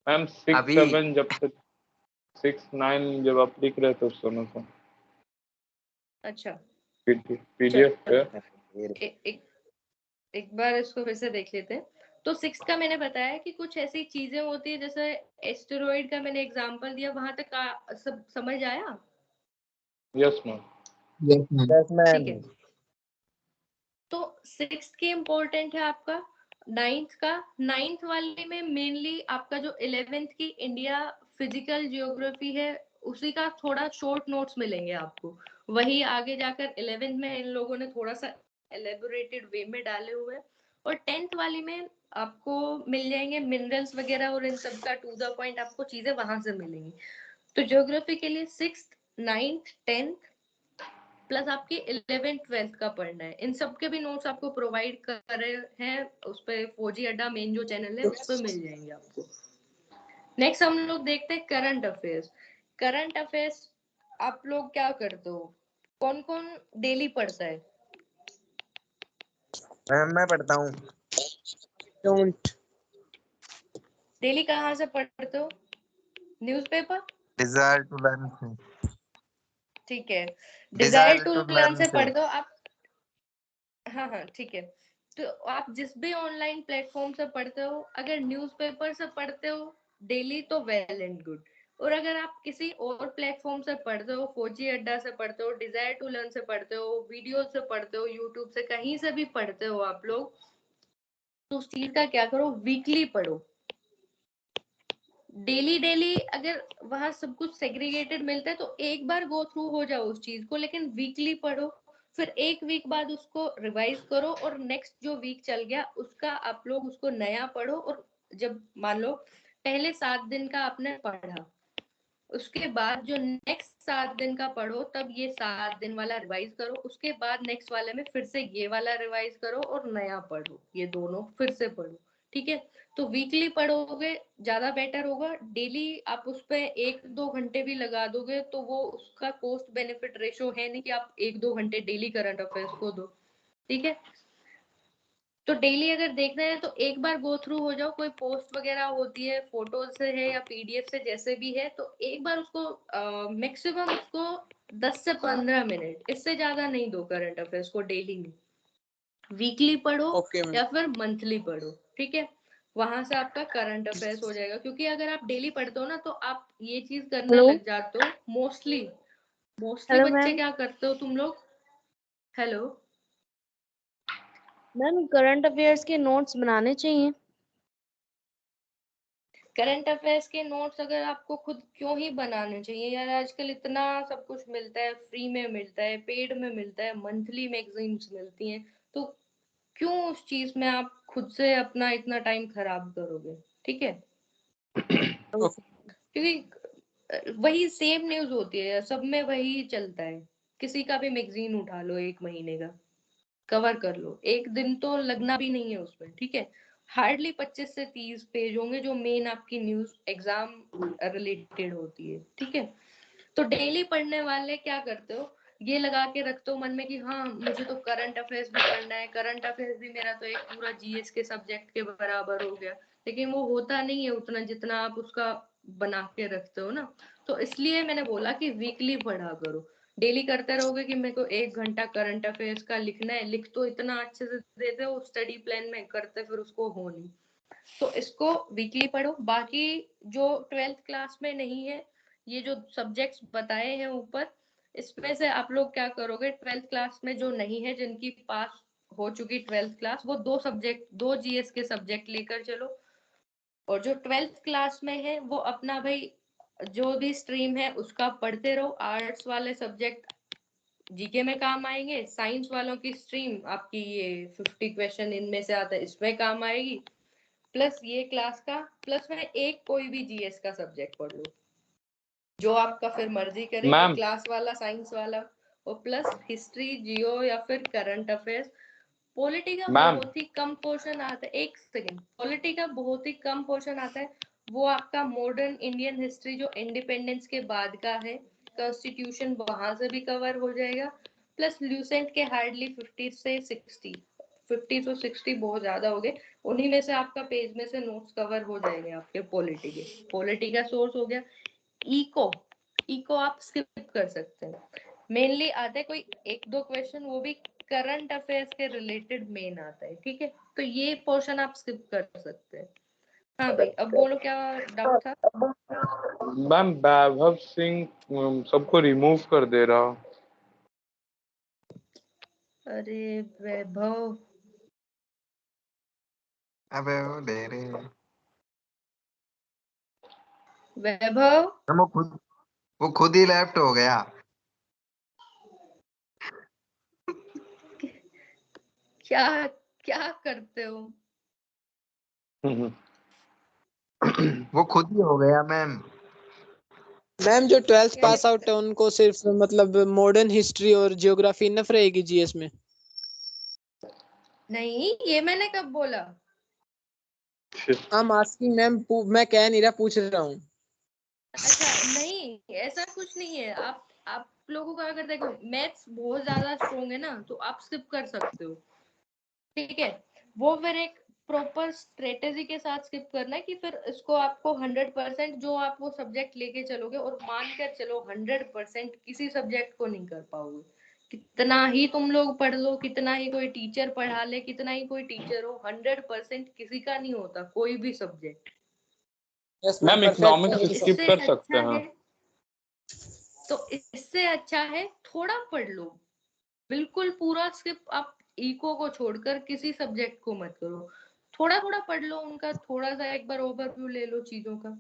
Speaker 3: मैम, 6
Speaker 2: अभी
Speaker 3: 7 जब से 6 9 जब आप लिख रहे थे उस समय से
Speaker 1: अच्छा,
Speaker 3: पीडीएफ
Speaker 1: चलो
Speaker 3: पे।
Speaker 1: एक बार इसको फिर से देख लेते हैं। तो 6 का मैंने बताया कि कुछ ऐसी चीजें होती है, जैसे एस्टेरॉइड का मैंने एग्जांपल दिया, वहां तक सब समझ आया?
Speaker 3: Yes ma'am.
Speaker 2: Yes ma'am.
Speaker 5: Yes
Speaker 1: ठीक
Speaker 5: मैम।
Speaker 1: है, तो 6 की इम्पोर्टेंट है आपका। 9th का, 9th वाले में मेनली आपका जो 11th की इंडिया फिजिकल जियोग्राफी है उसी का थोड़ा शॉर्ट नोट्स मिलेंगे आपको। वही आगे जाकर 11th में इन लोगों ने थोड़ा सा एलेबोरेटेड वे में डाले हुए हैं। और 10th वाली में आपको मिल जाएंगे मिनरल्स वगैरह और इन सब का टू द पॉइंट आपको चीजें वहां से मिलेंगी। तो ज्योग्राफी के लिए 6th 9th 10th प्लस आपके 11th 12th का पढ़ना है। इन सब के भी नोट्स आपको प्रोवाइड कर रहे हैं उस पे, फौजी अड्डा मेन जो चैनल है उस पर मिल जाएंगे आपको। नेक्स्ट हम लोग देखते हैं करंट अफेयर्स। करंट अफेयर्स आप लोग क्या करते हो, कौन कौन डेली पढ़ता है?
Speaker 2: मैम मैं पढ़ता हूँ।
Speaker 4: डोंट।
Speaker 1: डेली कहाँ से पढ़ते हो? न्यूज़पेपर?
Speaker 2: डिजायर टू लर्न से।
Speaker 1: ठीक है, desire
Speaker 2: desire
Speaker 1: to
Speaker 2: to
Speaker 1: learn
Speaker 2: learn
Speaker 1: से
Speaker 2: से।
Speaker 1: पढ़ते हो आप? हाँ हाँ ठीक है, तो आप जिस भी ऑनलाइन प्लेटफॉर्म से पढ़ते हो, अगर न्यूज़पेपर से पढ़ते हो डेली तो वेल एंड गुड, और अगर आप किसी और प्लेटफॉर्म से पढ़ते हो, फौजी अड्डा से पढ़ते हो, डिजायर टू लर्न से पढ़ते हो, वीडियो से पढ़ते हो, यूट्यूब से, कहीं से भी पढ़ते हो आप लोग, तो उस चीज का क्या करो, वीकली पढ़ो। डेली डेली अगर वहां सब कुछ सेग्रीगेटेड मिलता है तो एक बार गो थ्रू हो जाओ उस चीज को, लेकिन वीकली पढ़ो। फिर एक वीक बाद उसको रिवाइज करो, और नेक्स्ट जो वीक चल गया उसका आप लोग उसको नया पढ़ो। और जब मान लो पहले 7 दिन का आपने पढ़ा, उसके बाद जो नेक्स्ट 7 दिन का पढ़ो, तब ये 7 दिन वाला रिवाइज करो, उसके बाद नेक्स्ट वाले में फिर से ये वाला रिवाइज करो और नया पढ़ो, ये दोनों फिर से पढ़ो। ठीक है, तो वीकली पढ़ोगे ज्यादा बेटर होगा। डेली आप उस पर 1-2 घंटे भी लगा दोगे तो वो उसका कॉस्ट बेनिफिट रेशो है नहीं कि आप 1-2 घंटे डेली करंट अफेयर्स को दो। ठीक है, तो डेली अगर देखना है तो एक बार गो थ्रू हो जाओ, कोई पोस्ट वगैरह होती है फोटो से है या पीडीएफ से, जैसे भी है, तो एक बार उसको मैक्सिमम उसको 10 से 15 मिनट, इससे ज्यादा नहीं दो करंट अफेयर्स को डेली में। वीकली पढ़ो
Speaker 4: ओके मैम।
Speaker 1: या फिर मंथली पढ़ो। ठीक है, वहां से आपका करंट अफेयर्स हो जाएगा, क्योंकि अगर आप डेली पढ़ते हो ना तो आप ये चीज करने
Speaker 6: हेलो
Speaker 1: लग जाते हो। मोस्टली
Speaker 6: हेलो
Speaker 1: बच्चे
Speaker 6: मैम।
Speaker 1: क्या करते हो तुम लोग? हेलो
Speaker 6: मैम, करंट अफेयर्स के नोट्स बनाने चाहिए।
Speaker 1: करंट अफेयर्स के नोट्स अगर आपको खुद क्यों ही बनाने चाहिए यार, आजकल इतना सब कुछ मिलता है, फ्री में मिलता है, पेड में मिलता है, मंथली मैगजीन्स मिलती हैं, तो क्यों उस चीज में आप खुद से अपना इतना टाइम खराब करोगे? ठीक है, क्योंकि वही सेम न्यूज होती है, सब में वही चलता है। किसी का भी मैगजीन उठा लो, 1 महीने का कवर कर लो, एक दिन तो लगना भी नहीं है उसमें। ठीक है, हार्डली 25 से 30 पेज होंगे जो मेन आपकी न्यूज एग्जाम रिलेटेड होती है। ठीक है, तो डेली पढ़ने वाले क्या करते हो, ये लगा के रखते हो मन में कि हाँ मुझे तो करंट अफेयर्स भी पढ़ना है, करंट अफेयर्स भी मेरा तो एक पूरा जीएस के सब्जेक्ट के बराबर हो गया, लेकिन वो होता नहीं है उतना जितना आप उसका बना के रखते हो ना। तो इसलिए मैंने बोला कि वीकली पढ़ा करो। डेली करते रहोगे कि मेरे को 1 घंटा करंट अफेयर्स का लिखना है, लिख तो इतना अच्छे से देते हो स्टडी प्लान में, करते फिर उसको हो नहीं। तो इसको वीकली पढ़ो। बाकी जो 12th क्लास में नहीं है, ये जो सब्जेक्ट्स बताए हैं ऊपर, इसमें से आप लोग क्या करोगे, 12th क्लास में जो नहीं है, जिनकी पास हो चुकी 12th क्लास, वो 2 जीएस के सब्जेक्ट लेकर चलो। और जो 12th क्लास में है वो अपना भाई जो भी स्ट्रीम है उसका पढ़ते रहो। आर्ट्स वाले सब्जेक्ट जीके में काम आएंगे, साइंस वालों की स्ट्रीम आपकी ये 50 क्वेश्चन इनमें से आता है, इसमें काम आएगी, प्लस ये क्लास का, प्लस में एक कोई भी जीएस का सब्जेक्ट पढ़ लो जो आपका फिर मर्जी करे, कि
Speaker 3: मैम
Speaker 1: क्लास वाला, साइंस वाला, और प्लस हिस्ट्री, जियो या फिर करंट अफेयर्स। पॉलिटी का
Speaker 3: मैम
Speaker 1: बहुत ही कम पोर्शन आता है, एक सेकेंड, पॉलिटी का बहुत ही कम पोर्शन आता है, वो आपका मॉडर्न इंडियन हिस्ट्री जो इंडिपेंडेंस के बाद का है, कॉन्स्टिट्यूशन वहां से भी कवर हो जाएगा, प्लस ल्यूसेंट के हार्डली 50 से 60, 50 to 60 बहुत ज्यादा हो गए, उन्हीं में से आपका पेज में से नोट्स कवर हो जाएंगे आपके पॉलिटी के। पॉलिटी का सोर्स हो गया। इको, इको आप स्किप कर सकते हैं, मेनली आता है कोई 1-2 क्वेश्चन, वो भी करंट अफेयर्स के रिलेटेड मेन आता है। ठीक है, तो ये पोर्शन आप स्किप कर सकते हैं। हाँ भाई, अब बोलो क्या डाउट था?
Speaker 3: मैम वैभव सिंह सबको रिमूव कर दे रहा।
Speaker 1: अरे वैभव,
Speaker 2: अबे वो दे रहे हैं।
Speaker 1: वैभव
Speaker 2: वो खुद ही लेफ्ट हो गया।
Speaker 1: क्या क्या करते हो?
Speaker 2: वो खुद ही हो गया मैम।
Speaker 4: मैम जो 12th
Speaker 1: ये
Speaker 4: पास आउट है उनको सिर्फ मतलब मॉडर्न हिस्ट्री और जियोग्राफी इनफ रहेगी जीएस में?
Speaker 1: नहीं, ये मैंने कब बोला?
Speaker 4: आई एम आस्किंग मैम, मैं कह नहीं रहा, पूछ रहा हूँ।
Speaker 1: अच्छा नहीं, ऐसा कुछ नहीं है। आप लोगों का अगर देखो मैथ्स बहुत ज्यादा स्ट्रोंग है ना, तो आप स्किप कर सकते हो। ठीक है, वो फिर एक प्रॉपर स्ट्रेटेजी के साथ स्किप करना है कि फिर इसको आपको 100% जो आप वो सब्जेक्ट लेके चलोगे, और मान कर चलो 100% किसी सब्जेक्ट को नहीं कर पाओगे। कितना ही तुम लोग पढ़ लो, कितना ही कोई टीचर पढ़ा ले, कितना ही कोई टीचर हो, 100% किसी का नहीं होता कोई भी सब्जेक्ट।
Speaker 3: मैम इकोनॉमिक्स स्किप
Speaker 1: इससे
Speaker 3: कर सकते
Speaker 1: अच्छा
Speaker 3: हैं।
Speaker 1: है तो इससे अच्छा है थोड़ा पढ़ लो, बिल्कुल पूरा स्किप आप इको को छोड़कर किसी सब्जेक्ट को मत करो, थोड़ा थोड़ा पढ़ लो उनका, थोड़ा सा एक बार ओवरव्यू ले लो चीजों का।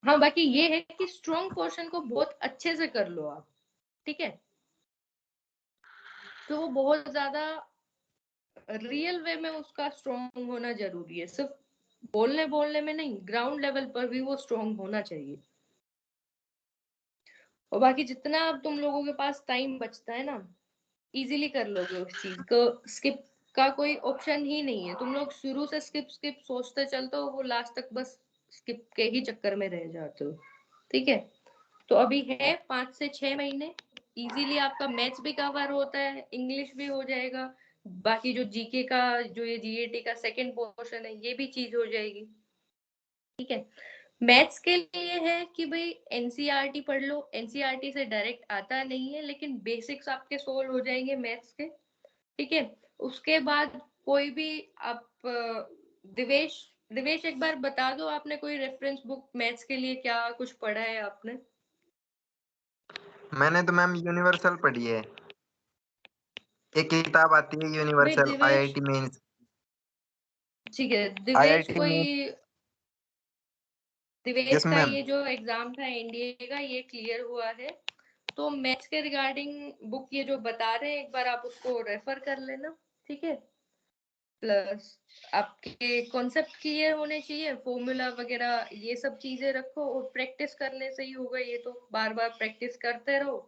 Speaker 1: हाँ बाकी ये है कि स्ट्रॉन्ग पोर्शन को बहुत अच्छे से कर लो आप, ठीक है। तो वो बहुत ज्यादा रियल वे में उसका स्ट्रॉन्ग होना जरूरी है, सिर्फ बोलने बोलने में नहीं, ग्राउंड लेवल पर भी वो स्ट्रॉन्ग होना चाहिए। और बाकी जितना अब तुम लोगों के पास टाइम बचता है ना, इजीली कर लोगे उस चीज को, स्किप का कोई ऑप्शन ही नहीं है। तुम लोग शुरू से स्किप स्किप सोचते चलते हो, वो लास्ट तक बस स्किप के ही चक्कर में रह जाते हो, ठीक है। तो अभी है 5 से 6 महीने, इजीली आपका मैथ्स भी कवर होता है, इंग्लिश भी हो जाएगा, बाकी जो जीके का जो ये जीएटी का सेकंड पोर्शन है ये भी चीज हो जाएगी, ठीक है। मैथ्स के लिए है कि भाई एनसीईआरटी पढ़ लो, एनसीईआरटी से डायरेक्ट आता नहीं है लेकिन बेसिक्स आपके सोल्व हो जाएंगे मैथ्स के, ठीक है। उसके बाद कोई भी आप दिवेश दिवेश एक बार बता दो, आपने कोई रेफरेंस बुक मैथ्स के लिए क्या कुछ पढ़ा है आपने?
Speaker 2: मैंने तो मैम यूनिवर्सल पढ़ी है, एक किताब आती है
Speaker 1: भाई
Speaker 2: यूनिवर्सल
Speaker 1: दिवेश,
Speaker 2: आईआईटी मेंस।
Speaker 1: ठीक है दिवेश,
Speaker 2: आईआईटी
Speaker 1: कोई
Speaker 2: में।
Speaker 1: दिवेश
Speaker 2: यस
Speaker 1: का
Speaker 2: मैम।
Speaker 1: ये जो एग्जाम था एनडीए का ये क्लियर हुआ है, तो मैथ्स के रिगार्डिंग बुक ये जो बता रहे हैं एक बार आप उसको रेफर कर लेना, ठीक है। प्लस आपके कॉन्सेप्ट क्लियर होने चाहिए, फॉर्मूला वगैरह ये सब चीजें रखो, और प्रैक्टिस करने से ही होगा, ये तो बार बार प्रैक्टिस करते रहो,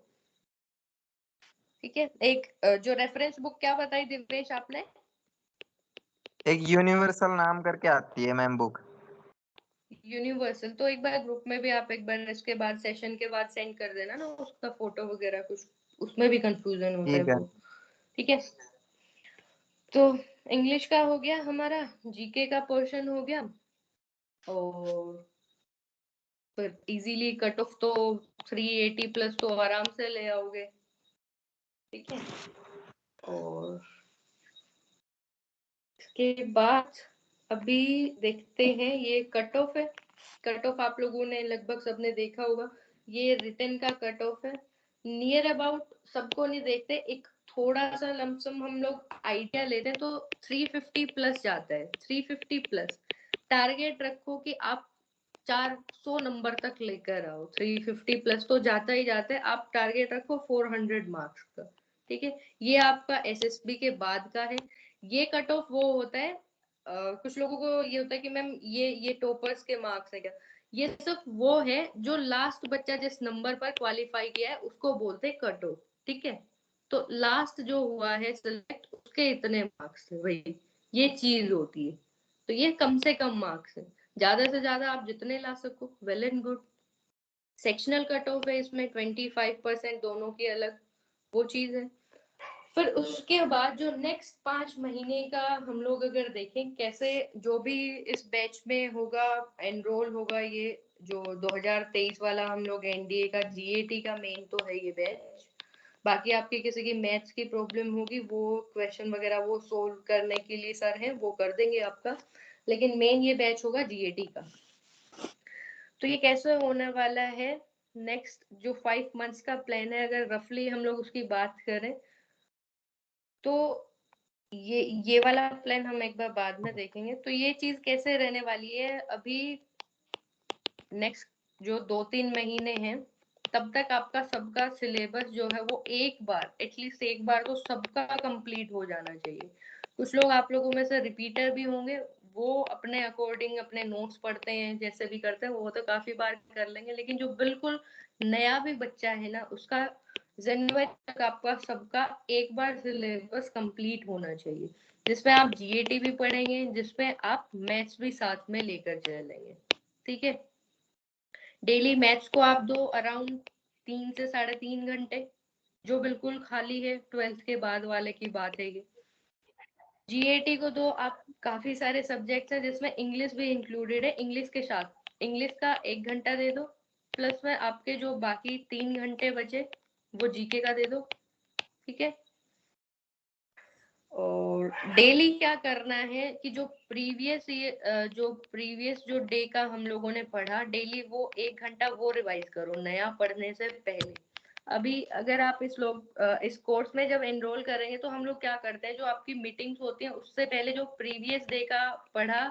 Speaker 1: ठीक है। एक जो रेफरेंस बुक क्या बताई दिवेश आपने?
Speaker 2: एक यूनिवर्सल नाम करके आती है मैम बुक।
Speaker 1: यूनिवर्सल, तो एक बार ग्रुप में भी आप एक बार इसके बाद सेशन के बाद सेंड कर देना ना उसका फोटो वगैरह, कुछ उसमें भी कंफ्यूजन होता है
Speaker 2: ठीक है।
Speaker 1: वो, ठीक है। तो इंग्लिश का हो गया हमारा, जीके का पोर्शन हो गया, और फिर इजीली कट ऑफ तो 380 प्लस तो आराम से ले आओगे, ठीक है। और इसके बाद अभी देखते हैं, ये कट ऑफ है, कट ऑफ आप लोगों ने लगभग सबने देखा होगा, ये रिटन का कट ऑफ है, नियर अबाउट सबको नहीं देखते, एक थोड़ा सा लमसम हम लोग आइडिया लेते हैं, तो 350 प्लस जाता है, 350 प्लस टारगेट रखो कि आप 400 नंबर तक लेकर आओ, 350 प्लस तो जाता ही जाता है, आप टारगेट रखो 400 मार्क्स का, ठीक है। ये आपका एसएसबी के बाद का है, ये कट ऑफ वो होता है, कुछ लोगों को ये होता है कि मैम ये टॉपर्स के मार्क्स है क्या, ये सिर्फ वो है जो लास्ट बच्चा जिस नंबर पर क्वालिफाई किया है उसको बोलते हैं कट ऑफ, ठीक है। तो लास्ट जो हुआ है सिलेक्ट उसके इतने मार्क्स है, वही ये चीज होती है, तो ये कम से कम मार्क्स है, ज्यादा से ज्यादा आप जितने ला सको well and good. Sectional cut off है इसमें 25% दोनों की अलग, वो चीज है। फिर उसके बाद जो नेक्स्ट 5 महीने का हम लोग अगर देखें कैसे जो भी इस बैच में होगा एनरोल होगा, ये जो 2023 वाला हम लोग एनडीए का जीएटी का मेन तो है ये बैच, बाकी आपकी किसी की मैथ्स की प्रॉब्लम होगी वो क्वेश्चन वगैरह वो सोल्व करने के लिए सर हैं वो कर देंगे आपका, लेकिन मेन ये बैच होगा जीएटी का। तो ये कैसे होने वाला है, नेक्स्ट जो 5 मंथ्स का प्लान है अगर रफली हम लोग उसकी बात करें, तो ये वाला प्लान हम एक बार बाद में देखेंगे। तो ये चीज कैसे रहने वाली है, अभी नेक्स्ट जो 2-3 महीने हैं तब तक आपका सबका सिलेबस जो है वो एक बार एटलीस्ट एक बार तो सबका कंप्लीट हो जाना चाहिए। कुछ लोग आप लोगों में से रिपीटर भी होंगे, वो अपने अकॉर्डिंग अपने नोट्स पढ़ते हैं जैसे भी करते हैं वो तो काफी बार कर लेंगे, लेकिन जो बिल्कुल नया भी बच्चा है ना उसका जनवरी तक आपका सबका एक बार सिलेबस कंप्लीट होना चाहिए, जिसमें आप जीएटी भी पढ़ेंगे, जिसमें आप मैथ्स भी साथ में लेकर चलेंगे, ठीक है। डेली मैथ्स को आप दो अराउंड 3 से 3.5 घंटे, जो बिल्कुल खाली है 12th के बाद वाले की बात है ये। जीएटी को दो आप, काफी सारे सब्जेक्ट्स हैं जिसमें इंग्लिश भी इंक्लूडेड है, इंग्लिश के साथ इंग्लिश का 1 घंटा दे दो, प्लस में आपके जो बाकी 3 घंटे बचे वो जीके का दे दो, ठीक है। और डेली क्या करना है कि जो प्रीवियस जो डे का हम लोगों ने पढ़ा डेली वो 1 घंटा वो रिवाइज करो नया पढ़ने से पहले। अभी अगर आप इस कोर्स में जब एनरोल करेंगे तो हम लोग क्या करते हैं, जो आपकी मीटिंग्स होती हैं उससे पहले जो प्रीवियस डे का पढ़ा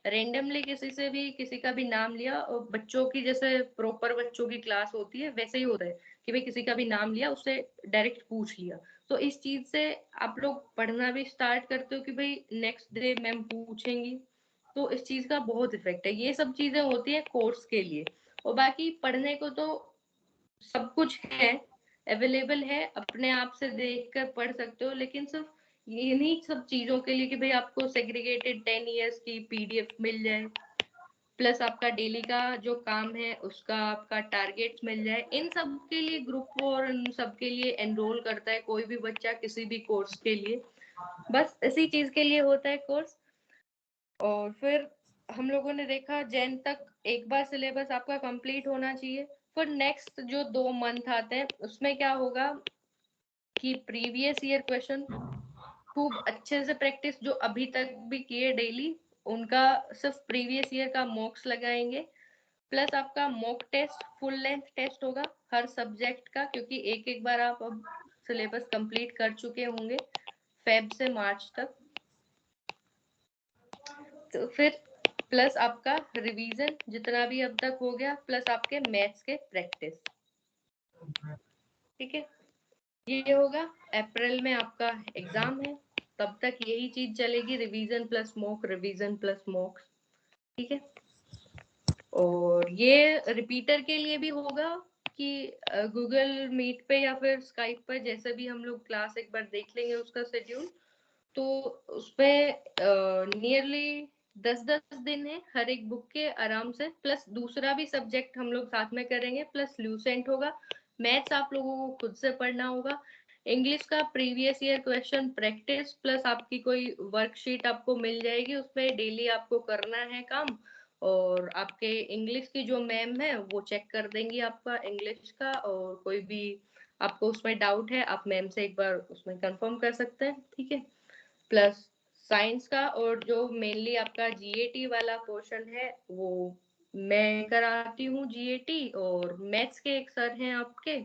Speaker 1: रेंडमली किसी का भी नाम लिया, और बच्चों की जैसे प्रॉपर बच्चों की क्लास होती है वैसे ही होता है कि भाई किसी का भी नाम लिया उससे डायरेक्ट पूछ लिया। तो इस चीज से आप लोग पढ़ना भी स्टार्ट करते हो कि भाई नेक्स्ट डे मैम पूछेंगी, तो इस चीज का बहुत इफेक्ट है। ये सब चीजें होती है कोर्स के लिए, और बाकी पढ़ने को तो सब कुछ है, अवेलेबल है, अपने आप से देखकर पढ़ सकते हो, लेकिन सिर्फ इन्हीं सब चीजों के लिए कि भाई आपको सेग्रीगेटेड 10 इयर्स की पीडीएफ मिल जाए, प्लस आपका डेली का जो काम है उसका आपका टारगेट मिल जाए, इन सब के लिए ग्रुप और इन सब के लिए एनरोल करता है कोई भी बच्चा किसी भी कोर्स के लिए। बस इसी चीज के लिए होता है कोर्स। और फिर हम लोगों ने देखा जैन तक एक बार सिलेबस आपका कंप्लीट होना चाहिए। फिर नेक्स्ट जो 2 मंथ आते हैं उसमें क्या होगा कि प्रीवियस ईयर क्वेश्चन खूब अच्छे से प्रैक्टिस, जो अभी तक भी किए डेली उनका सिर्फ प्रीवियस ईयर का मॉक्स लगाएंगे, प्लस आपका mock test full length test होगा हर सब्जेक्ट का, क्योंकि एक एक बार आप अब सिलेबस कंप्लीट कर चुके होंगे फेब से मार्च तक। तो फिर प्लस आपका रिवीजन जितना भी अब तक हो गया, प्लस आपके मैथ्स के प्रैक्टिस। ठीक है, ये होगा। अप्रैल में आपका एग्जाम है, तब तक यही चीज चलेगी, revision plus mock, revision plus mock. ठीक है, और ये रिपीटर के लिए भी होगा कि गूगल मीट पे या फिर स्काइप पर जैसे भी हम लोग क्लास एक बार देख लेंगे उसका शेड्यूल, तो उसमें नियरली 10-10 दिन है हर एक बुक के आराम से, प्लस दूसरा भी सब्जेक्ट हम लोग साथ में करेंगे, प्लस ल्यूसेंट होगा। मैथ्स आप लोगों को खुद से पढ़ना होगा। इंग्लिश का previous year question practice, plus आपकी कोई वर्कशीट आपको मिल जाएगी, उसमें डेली आपको करना है काम, और आपके इंग्लिश की जो मैम है वो चेक कर देंगी आपका इंग्लिश का, और कोई भी आपको उसमें डाउट है आप मैम से एक बार उसमें कंफर्म कर सकते हैं। ठीक है, प्लस साइंस का और जो मेनली आपका जीएटी वाला पोर्शन है वो मैं कराती हूँ जीएटी, और मैथ्स के एक सर हैं आपके,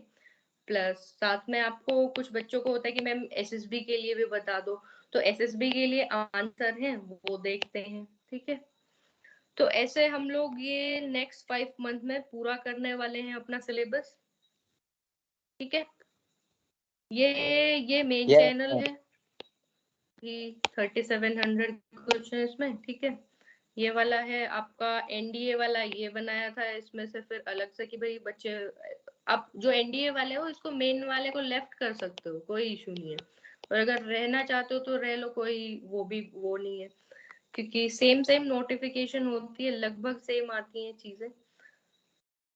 Speaker 1: प्लस साथ में आपको कुछ बच्चों को होता है कि मैम एसएसबी के लिए भी बता दो, तो एसएसबी के लिए आंसर हैं वो देखते हैं। ठीक है, तो ऐसे हम लोग ये नेक्स्ट 5 मंथ में पूरा करने वाले हैं अपना सिलेबस। ठीक है, ये मेन चैनल है कि 3700 कुछ है इसमें। ठीक है, ये वाला है आपका एनडीए वाला, ये बनाया था इसमें से फिर अलग से कि भाई बच्चे आप जो एनडीए वाले हो इसको मेन वाले को लेफ्ट कर सकते हो, कोई इशू नहीं है, और अगर रहना चाहते हो तो रह लो, कोई वो नहीं है, क्योंकि सेम नोटिफिकेशन होती है, लगभग सेम आती हैं चीजें।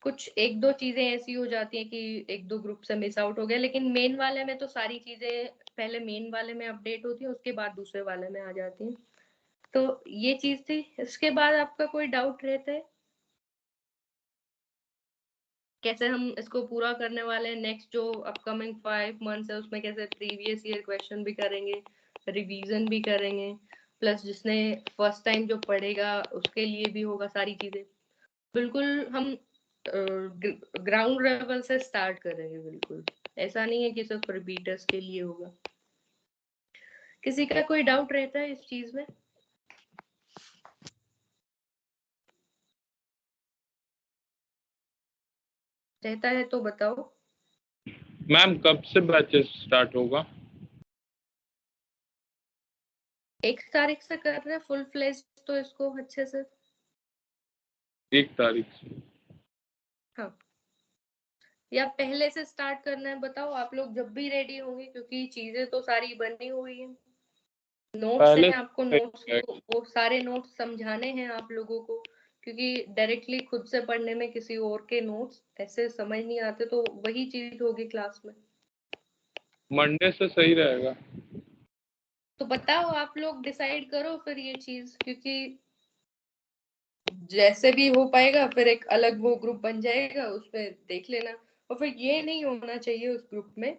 Speaker 1: कुछ एक दो चीजें ऐसी हो जाती हैं कि एक दो ग्रुप से मिस आउट हो गया, लेकिन मेन वाले में तो सारी चीजें पहले मेन वाले में अपडेट होती है, उसके बाद दूसरे वाले में आ जाती हैं। तो ये चीज थी। इसके बाद आपका कोई डाउट रहता है कैसे हम इसको पूरा करने वाले हैं, नेक्स्ट जो अपकमिंग 5 मंथ्स है उसमें कैसे प्रीवियस ईयर क्वेश्चन भी करेंगे, रिवीजन भी करेंगे, प्लस जिसने फर्स्ट टाइम जो पढ़ेगा उसके लिए भी होगा सारी चीजें। बिल्कुल हम ग्राउंड लेवल से स्टार्ट करेंगे, बिल्कुल ऐसा नहीं है कि सिर्फ रिपीटर्स के लिए होगा। किसी का कोई डाउट रहता है इस चीज में? रहता है तो बताओ।
Speaker 3: मैम कब से बैचेस स्टार्ट होगा?
Speaker 1: 1 तारीख से कर रहे हैं फुल फ्लेज, तो इसको अच्छे से
Speaker 3: 1 तारीख से।
Speaker 1: हाँ, या पहले से स्टार्ट करना है बताओ, आप लोग जब भी रेडी होंगे, क्योंकि चीजें तो सारी बनी हुई हैं, नोट्स
Speaker 3: पहले
Speaker 1: हैं, आपको नोट्स वो सारे नोट्स समझाने हैं आप लोगों को, क्योंकि डायरेक्टली खुद से पढ़ने में किसी और के नोट्स ऐसे समझ नहीं आते, तो वही चीज होगी क्लास में।
Speaker 3: मंडे से सही रहेगा।
Speaker 1: तो बताओ आप लोग डिसाइड करो फिर ये चीज, क्योंकि जैसे भी हो पाएगा फिर एक अलग वो ग्रुप बन जाएगा, उसमें देख लेना। और फिर ये नहीं होना चाहिए उस ग्रुप में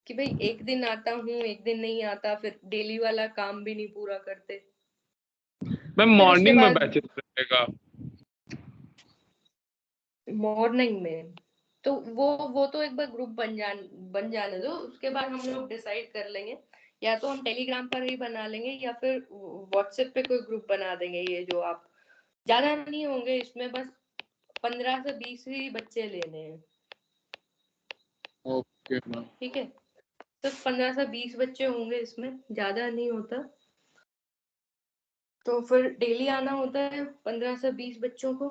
Speaker 1: कि भाई एक दिन आता हूँ एक दिन नहीं आता, फिर डेली वाला काम भी नहीं पूरा करते।
Speaker 3: मैम
Speaker 1: उसके
Speaker 3: मॉर्निंग में
Speaker 1: बाद
Speaker 3: बैचेस रहेगा।
Speaker 1: मॉर्निंग में तो वो तो एक बार ग्रुप बन जाने दो, उसके बाद हम लोग डिसाइड कर लेंगे, या तो हम टेलीग्राम पर ही बना लेंगे या फिर व्हाट्सएप पे कोई ग्रुप बना देंगे। ये जो आप ज्यादा नहीं होंगे इसमें, बस 15 से 20 ही बच्चे लेने हैं।
Speaker 3: Okay ma'am.
Speaker 1: ठीक है, तो 15 से 20 बच्चे होंगे इसमें, ज्यादा नहीं होता। तो फिर डेली आना होता है 15 से 20 बच्चों को।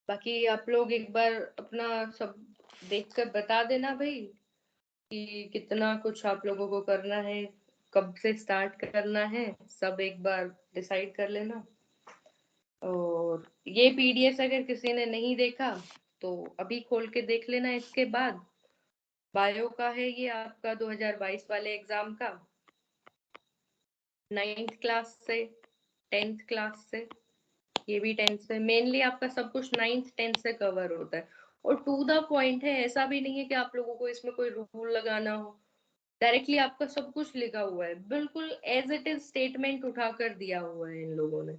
Speaker 1: बाकी आप लोग एक बार अपना सब देख कर बता देना भाई कि कितना कुछ आप लोगों को करना है, कब से स्टार्ट करना है, सब एक बार डिसाइड कर लेना। और ये पीडीएफ अगर किसी ने नहीं देखा तो अभी खोल के देख लेना। इसके बाद बायो का है ये आपका 2022 वाले एग्जाम का, 9th क्लास से 10th क्लास से, ये भी 10th से। मेनली आपका सब कुछ 9th 10th से कवर होता है, और टू द पॉइंट है। ऐसा भी नहीं है कि आप लोगों को इसमें कोई रूल लगाना हो, डायरेक्टली आपका सब कुछ लिखा हुआ है, बिल्कुल एज इट इज स्टेटमेंट उठा कर दिया हुआ है इन लोगों ने।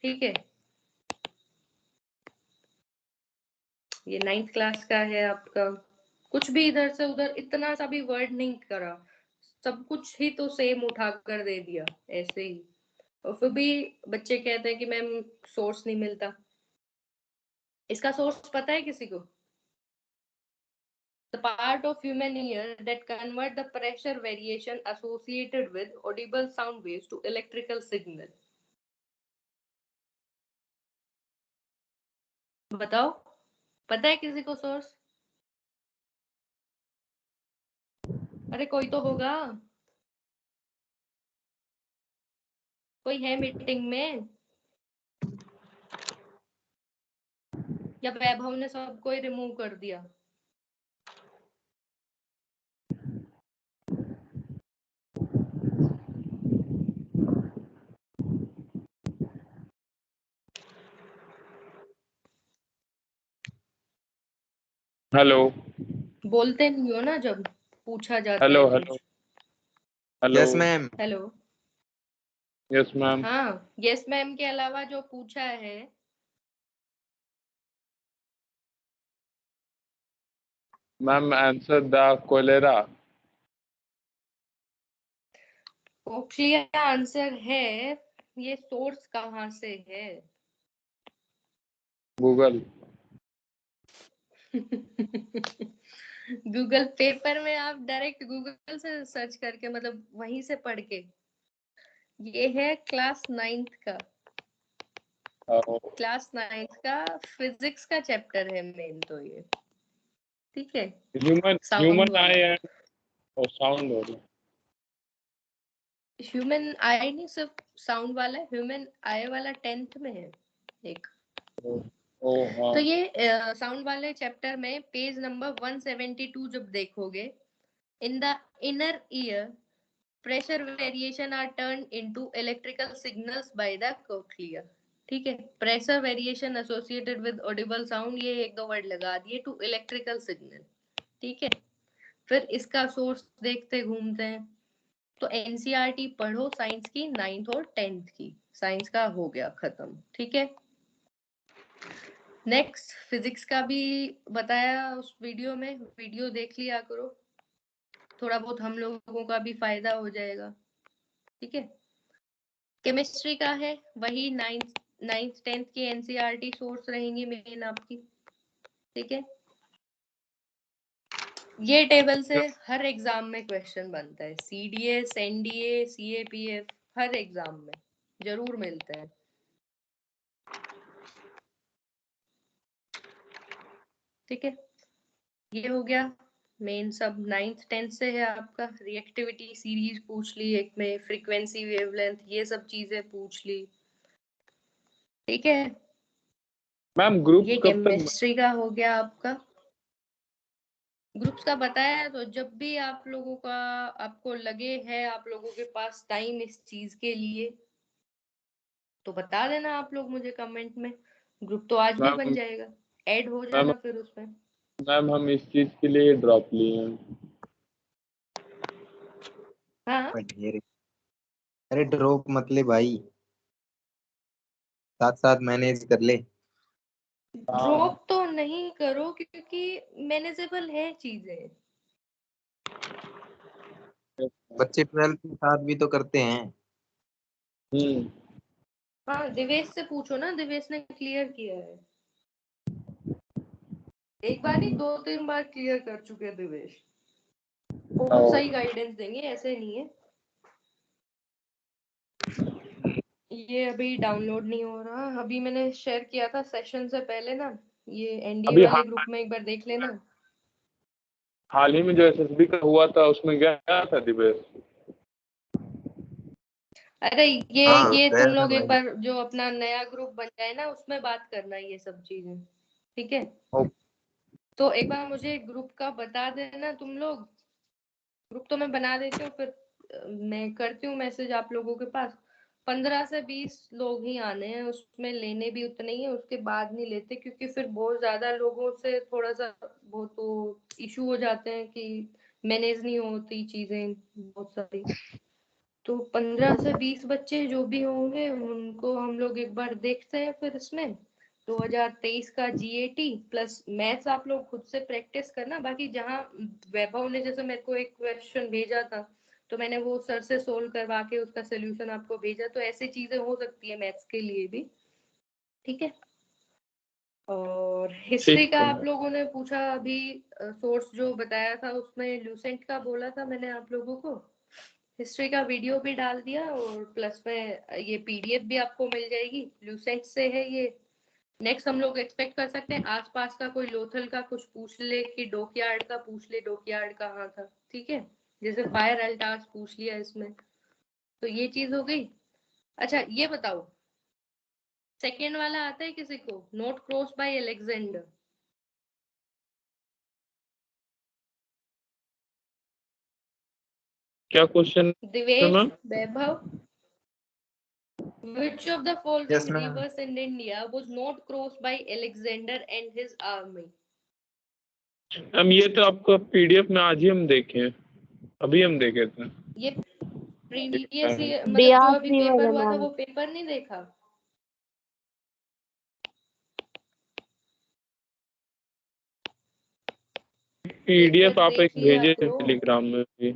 Speaker 1: ठीक है, ये 9th क्लास का है आपका। कुछ भी इधर से उधर इतना सा भी वर्ड नहीं करा, सब कुछ ही तो सेम उठा कर दे दिया ऐसे ही। और फिर भी बच्चे कहते हैं कि मैम सोर्स नहीं मिलता। इसका सोर्स पता है किसी को? The part of human ear that convert the pressure variation associated with audible sound waves to electrical signal. बताओ, पता है किसी को सोर्स? अरे कोई तो होगा, कोई है मीटिंग में, या वैभव ने सबको ही रिमूव कर दिया?
Speaker 3: हेलो
Speaker 1: बोलते नहीं हो ना जब पूछा जाता
Speaker 3: हेलो
Speaker 1: है
Speaker 3: हेलो
Speaker 1: कुछ।
Speaker 3: Hello.
Speaker 2: Yes ma'am.
Speaker 1: Hello,
Speaker 3: yes ma'am.
Speaker 1: हाँ यस मैम के अलावा जो पूछा है,
Speaker 3: ma'am answer the cholera.
Speaker 1: Clear answer है। ये सोर्स कहाँ से है?
Speaker 3: गूगल।
Speaker 1: गूगल पेपर में आप डायरेक्ट गूगल से सर्च करके, मतलब वहीं से पढ़ के। ये है क्लास 9th का, क्लास 9th का फिजिक्स का चैप्टर है मेन तो ये। ठीक है,
Speaker 3: ह्यूमन
Speaker 1: साउंड
Speaker 3: ह्यूमन
Speaker 1: वाला।
Speaker 3: आई एंड साउंड हो रहा
Speaker 1: ह्यूमन आई नहीं, सिर्फ साउंड वाला। ह्यूमन आई वाला 10th में है एक।
Speaker 3: है। ओ हाँ।
Speaker 1: तो ये साउंड वाले चैप्टर में पेज नंबर 172 जब देखोगे, in the inner ear pressure variation are turned into electrical signals by the cochlea. ठीक है, pressure variation associated with Audible sound, ये एक दो वर्ड लगा दिए, टू इलेक्ट्रिकल सिग्नल। ठीक है, फिर इसका सोर्स देखते घूमते हैं। तो एनसीईआरटी पढ़ो साइंस की 9th और 10th की, साइंस का हो गया खत्म। ठीक है, नेक्स्ट फिजिक्स का भी बताया उस वीडियो में, वीडियो देख लिया करो, थोड़ा बहुत हम लोगों का भी फायदा हो जाएगा। ठीक है, केमिस्ट्री का है वही 9th 10th की एनसीईआरटी सोर्स रहेंगी मेन आपकी। ठीक है, ये टेबल से हर एग्जाम में क्वेश्चन बनता है, सीडीएस एनडीए सीएपीएफ, हर एग्जाम में जरूर मिलता है। ठीक है, ये हो गया मेन सब 9th 10th से है आपका। रिएक्टिविटी सीरीज पूछ ली एक में, फ्रीक्वेंसी वेवलेंथ, ये सब चीजें पूछ ली। ठीक है,
Speaker 3: मैम ग्रुप
Speaker 1: ये
Speaker 3: कब तक?
Speaker 1: केमिस्ट्री का हो गया आपका। ग्रुप्स का बताया, तो जब भी आप लोगों का, आपको लगे है आप लोगों के पास टाइम इस चीज के लिए, तो बता देना आप लोग मुझे कमेंट में। ग्रुप तो आज भी बन
Speaker 3: मैम
Speaker 1: जाएगा, ऐड हो
Speaker 3: मैम
Speaker 1: जाना फिर उसमें।
Speaker 3: मैम हम इस चीज के लिए ड्रॉप लिए हैं।
Speaker 1: हाँ,
Speaker 2: बढ़िया रे। अरे ड्रॉप मत ले भाई, साथ साथ मैनेज कर ले।
Speaker 1: ड्रॉप तो नहीं करो क्योंकि मैनेजेबल है चीजें।
Speaker 2: बच्चे 12th के साथ भी तो करते हैं।
Speaker 3: हम्म।
Speaker 1: हाँ, दिवेश से पूछो ना, दिवेश ने क्लियर किया है। एक बार नहीं, 2-3 बार क्लियर कर चुके हैं दिवेश। बहुत सही गाइडेंस देंगे, ऐसे नहीं है। ये अभी डाउनलोड नहीं हो रहा, अभी मैंने शेयर किया था सेशन से पहले ना। ये एनडीए
Speaker 3: अभी
Speaker 1: वाले ग्रुप में एक बार देख लेना।
Speaker 3: हाल ही में जो एसएसबी का हुआ था उसमें गया था दिवेश।
Speaker 1: अरे
Speaker 2: हाँ
Speaker 1: ये तुम
Speaker 2: गया था
Speaker 1: लोग एक
Speaker 2: भाई।
Speaker 1: बार जो अपना नया ग्रुप बन जाए ना, उसमें बात करना ये सब चीजें, ठीक है? तो एक बार मुझे ग्रुप का बता देना तुम लोग। ग्रुप तो मैं बना देती हूँ, फिर मैं करती हूँ मैसेज आप लोगों के पास। 15 से 20 लोग ही आने हैं, उसमें लेने भी उतने ही है, उसके बाद नहीं लेते क्योंकि फिर बहुत ज्यादा लोगों से थोड़ा सा बहुत तो इशू हो जाते हैं कि मैनेज नहीं होती चीजें बहुत सारी। तो 15 से 20 बच्चे जो भी होंगे उनको हम लोग एक बार देखते हैं। फिर इसमें 2023 का जीएटी प्लस मैथ्स आप लोग खुद से प्रैक्टिस करना। बाकी जहाँ वैभव ने जैसे मेरे को एक क्वेश्चन भेजा था, तो मैंने वो सर से सोल्व करवा के उसका सोल्यूशन आपको भेजा। तो ऐसी चीजें हो सकती है मैथ्स के लिए भी, ठीक है? और हिस्ट्री
Speaker 3: ठीक
Speaker 1: का
Speaker 3: है।
Speaker 1: आप लोगों ने पूछा अभी, सोर्स जो बताया था उसमें ल्यूसेंट का बोला था मैंने आप लोगों को। हिस्ट्री का वीडियो भी डाल दिया, और प्लस में ये पीडीएफ भी आपको मिल जाएगी, ल्यूसेंट से है ये। नेक्स्ट हम लोग एक्सपेक्ट कर सकते हैं आसपास का कोई लोथल का कुछ पूछ ले, कि डॉकयार्ड का पूछ ले, डॉकयार्ड कहाँ था, ठीक है? जैसे फायर अल्टास पूछ लिया इसमें, तो ये चीज हो गई। अच्छा ये बताओ, सेकेंड वाला आता है किसी को, नोट क्रॉस बाय अलेक्जेंडर?
Speaker 3: क्या क्वेश्चन है
Speaker 1: Divesh,
Speaker 3: ma'am?
Speaker 1: Vaibhav, which of the following
Speaker 2: yes ma'am.
Speaker 1: rivers in India was not crossed by Alexander and his army?
Speaker 3: Ma'am ये तो आपका पीडीएफ में आज ही हम देखे हैं, अभी हम देखे थे।
Speaker 1: ये प्रीवियस मतलब जो
Speaker 6: ब्यास
Speaker 1: अभी
Speaker 6: रिवर
Speaker 1: पेपर
Speaker 6: है
Speaker 1: हुआ था
Speaker 6: मैम।
Speaker 1: वो पेपर नहीं देखा?
Speaker 3: पीडीएफ
Speaker 1: पेपर
Speaker 3: आप एक
Speaker 1: देख लिया
Speaker 3: भेजे
Speaker 1: करो,
Speaker 3: टेलीग्राम में भी,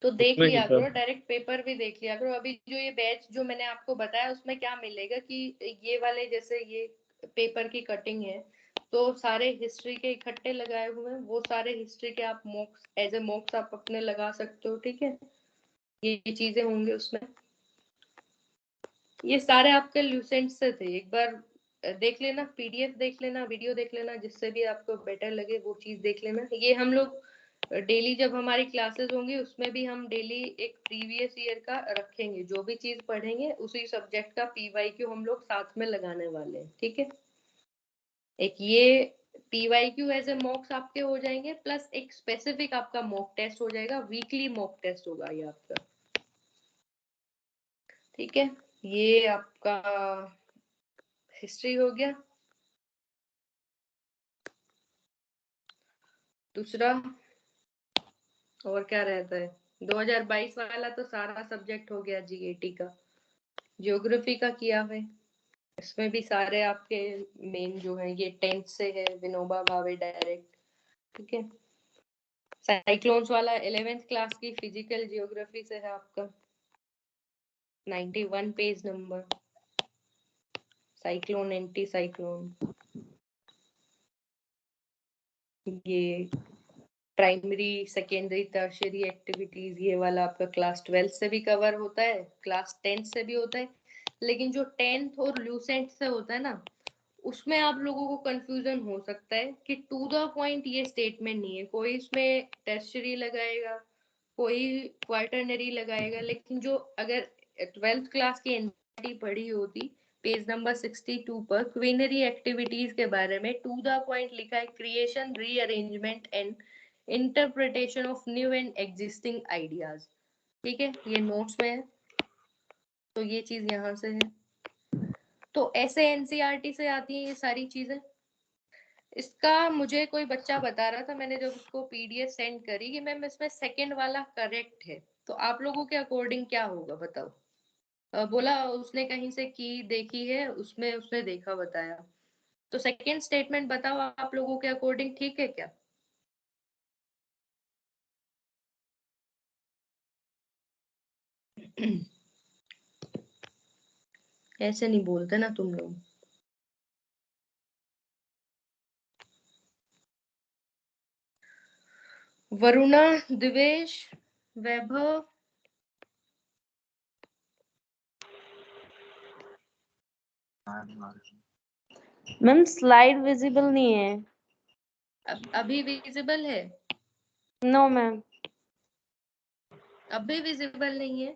Speaker 1: तो देख
Speaker 3: उसमें ही
Speaker 1: लिया
Speaker 3: था।
Speaker 1: करो, डायरेक्ट पेपर भी देख लिया करो। अभी जो ये बैच जो मैंने आपको बताया उसमें क्या मिलेगा कि ये वाले जैसे ये पेपर की कटिंग है, तो सारे हिस्ट्री के इकट्ठे लगाए हुए हैं, वो सारे हिस्ट्री के आप मॉक्स एज ए मॉक्स आप अपने लगा सकते हो, ठीक है? ये चीजें होंगे उसमें। ये सारे आपके ल्यूसेंट से थे, एक बार देख लेना, पीडीएफ देख लेना, वीडियो देख लेना, जिससे भी आपको बेटर लगे वो चीज देख लेना। ये हम लोग डेली जब हमारी क्लासेस होंगी उसमें भी हम डेली एक प्रीवियस ईयर का रखेंगे, जो भी चीज पढ़ेंगे उसी सब्जेक्ट का पीवाईक्यू हम लोग साथ में लगाने वाले हैं, ठीक है? एक ये पीवाईक्यू एज ए मॉक्स आपके हो जाएंगे, प्लस एक स्पेसिफिक आपका मॉक टेस्ट हो जाएगा, वीकली मॉक टेस्ट होगा ये आपका, ठीक है? ये आपका हिस्ट्री हो गया। दूसरा और क्या रहता है? 2022 वाला तो सारा सब्जेक्ट हो गया जीएटी का। ज्योग्राफी का किया है, इसमें भी सारे आपके मेन जो है ये 10th से है, विनोबा भावे डायरेक्ट, ठीक है? साइक्लोन्स वाला 11th क्लास की फिजिकल जियोग्राफी से है आपका, 91 page number, cyclone anti cyclone. ये प्राइमरी सेकेंडरी टर्शियरी एक्टिविटीज, ये वाला आपका क्लास 12 से भी कवर होता है, क्लास 10 से भी होता है। लेकिन जो 10th और ल्यूसेंट से होता है ना, उसमें आप लोगों को कंफ्यूजन हो सकता है कि टू द पॉइंट ये स्टेटमेंट नहीं है, कोई इसमें टर्शियरी लगाएगा, कोई क्वार्टरनरी लगाएगा। लेकिन जो अगर 12th क्लास की एनसीईआरटी पढ़ी होती, पेज नंबर 62 पर क्वीनरी एक्टिविटीज के बारे में टू द पॉइंट लिखा है, creation, rearrangement and interpretation of new and existing ideas, ठीक है? ये नोट्स में है, तो ये चीज यहाँ से है। तो ऐसे एनसीईआरटी से आती है ये सारी चीजें, इसका मुझे कोई बच्चा बता रहा था, मैंने जब उसको पीडीएफ सेंड करी कि मैम इसमें सेकंड वाला करेक्ट है, तो आप लोगों के अकॉर्डिंग क्या होगा बताओ। बोला उसने कहीं से की देखी है, उसमें उसने देखा बताया, तो सेकंड स्टेटमेंट बताओ आप लोगों के अकॉर्डिंग ठीक है क्या। ऐसे नहीं बोलते ना तुम लोग। वरुणा, दिवेश, वैभव,
Speaker 6: मैम स्लाइड विजिबल नहीं है।
Speaker 1: अभी विजिबल है?
Speaker 6: No ma'am.
Speaker 1: अभी विजिबल नहीं है?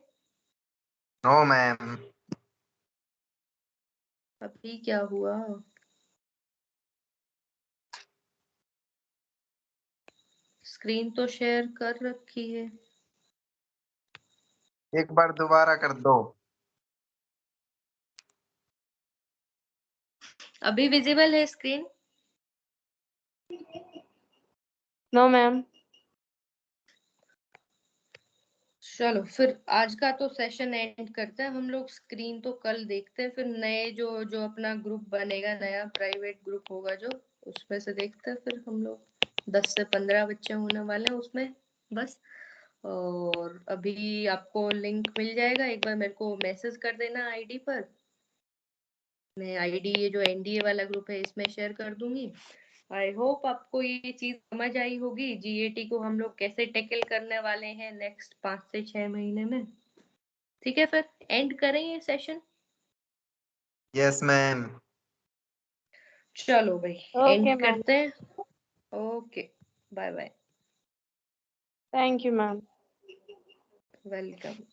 Speaker 2: No ma'am.
Speaker 1: अभी क्या हुआ? स्क्रीन तो शेयर कर रखी है।
Speaker 2: एक बार दोबारा कर दो।
Speaker 1: अभी विजिबल है स्क्रीन?
Speaker 6: No ma'am.
Speaker 1: चलो फिर आज का तो सेशन एंड करते हैं हम लोग, स्क्रीन तो कल देखते हैं, फिर नए जो जो अपना ग्रुप बनेगा, नया प्राइवेट ग्रुप होगा जो, उसमें से देखते हैं फिर हम लोग। 10 से 15 बच्चे होने वाले हैं उसमें बस। और अभी आपको लिंक मिल जाएगा, एक बार मेरे को मैसेज कर देना आईडी पर। मैं आईडी ये जो एनडीए वाला ग्रुप है इसमें शेयर कर दूंगी। आई होप आपको ये चीज समझ आई होगी, जीएटी को हम लोग कैसे टैकल करने वाले हैं नेक्स्ट 5 से 6 महीने में। ठीक है, फिर एंड करें ये सेशन।
Speaker 2: Yes ma'am.
Speaker 1: चलो भाई
Speaker 6: ओके
Speaker 1: एंड
Speaker 6: मैम।
Speaker 1: करते हैं। Okay, bye bye.
Speaker 6: Thank you ma'am.
Speaker 1: Welcome.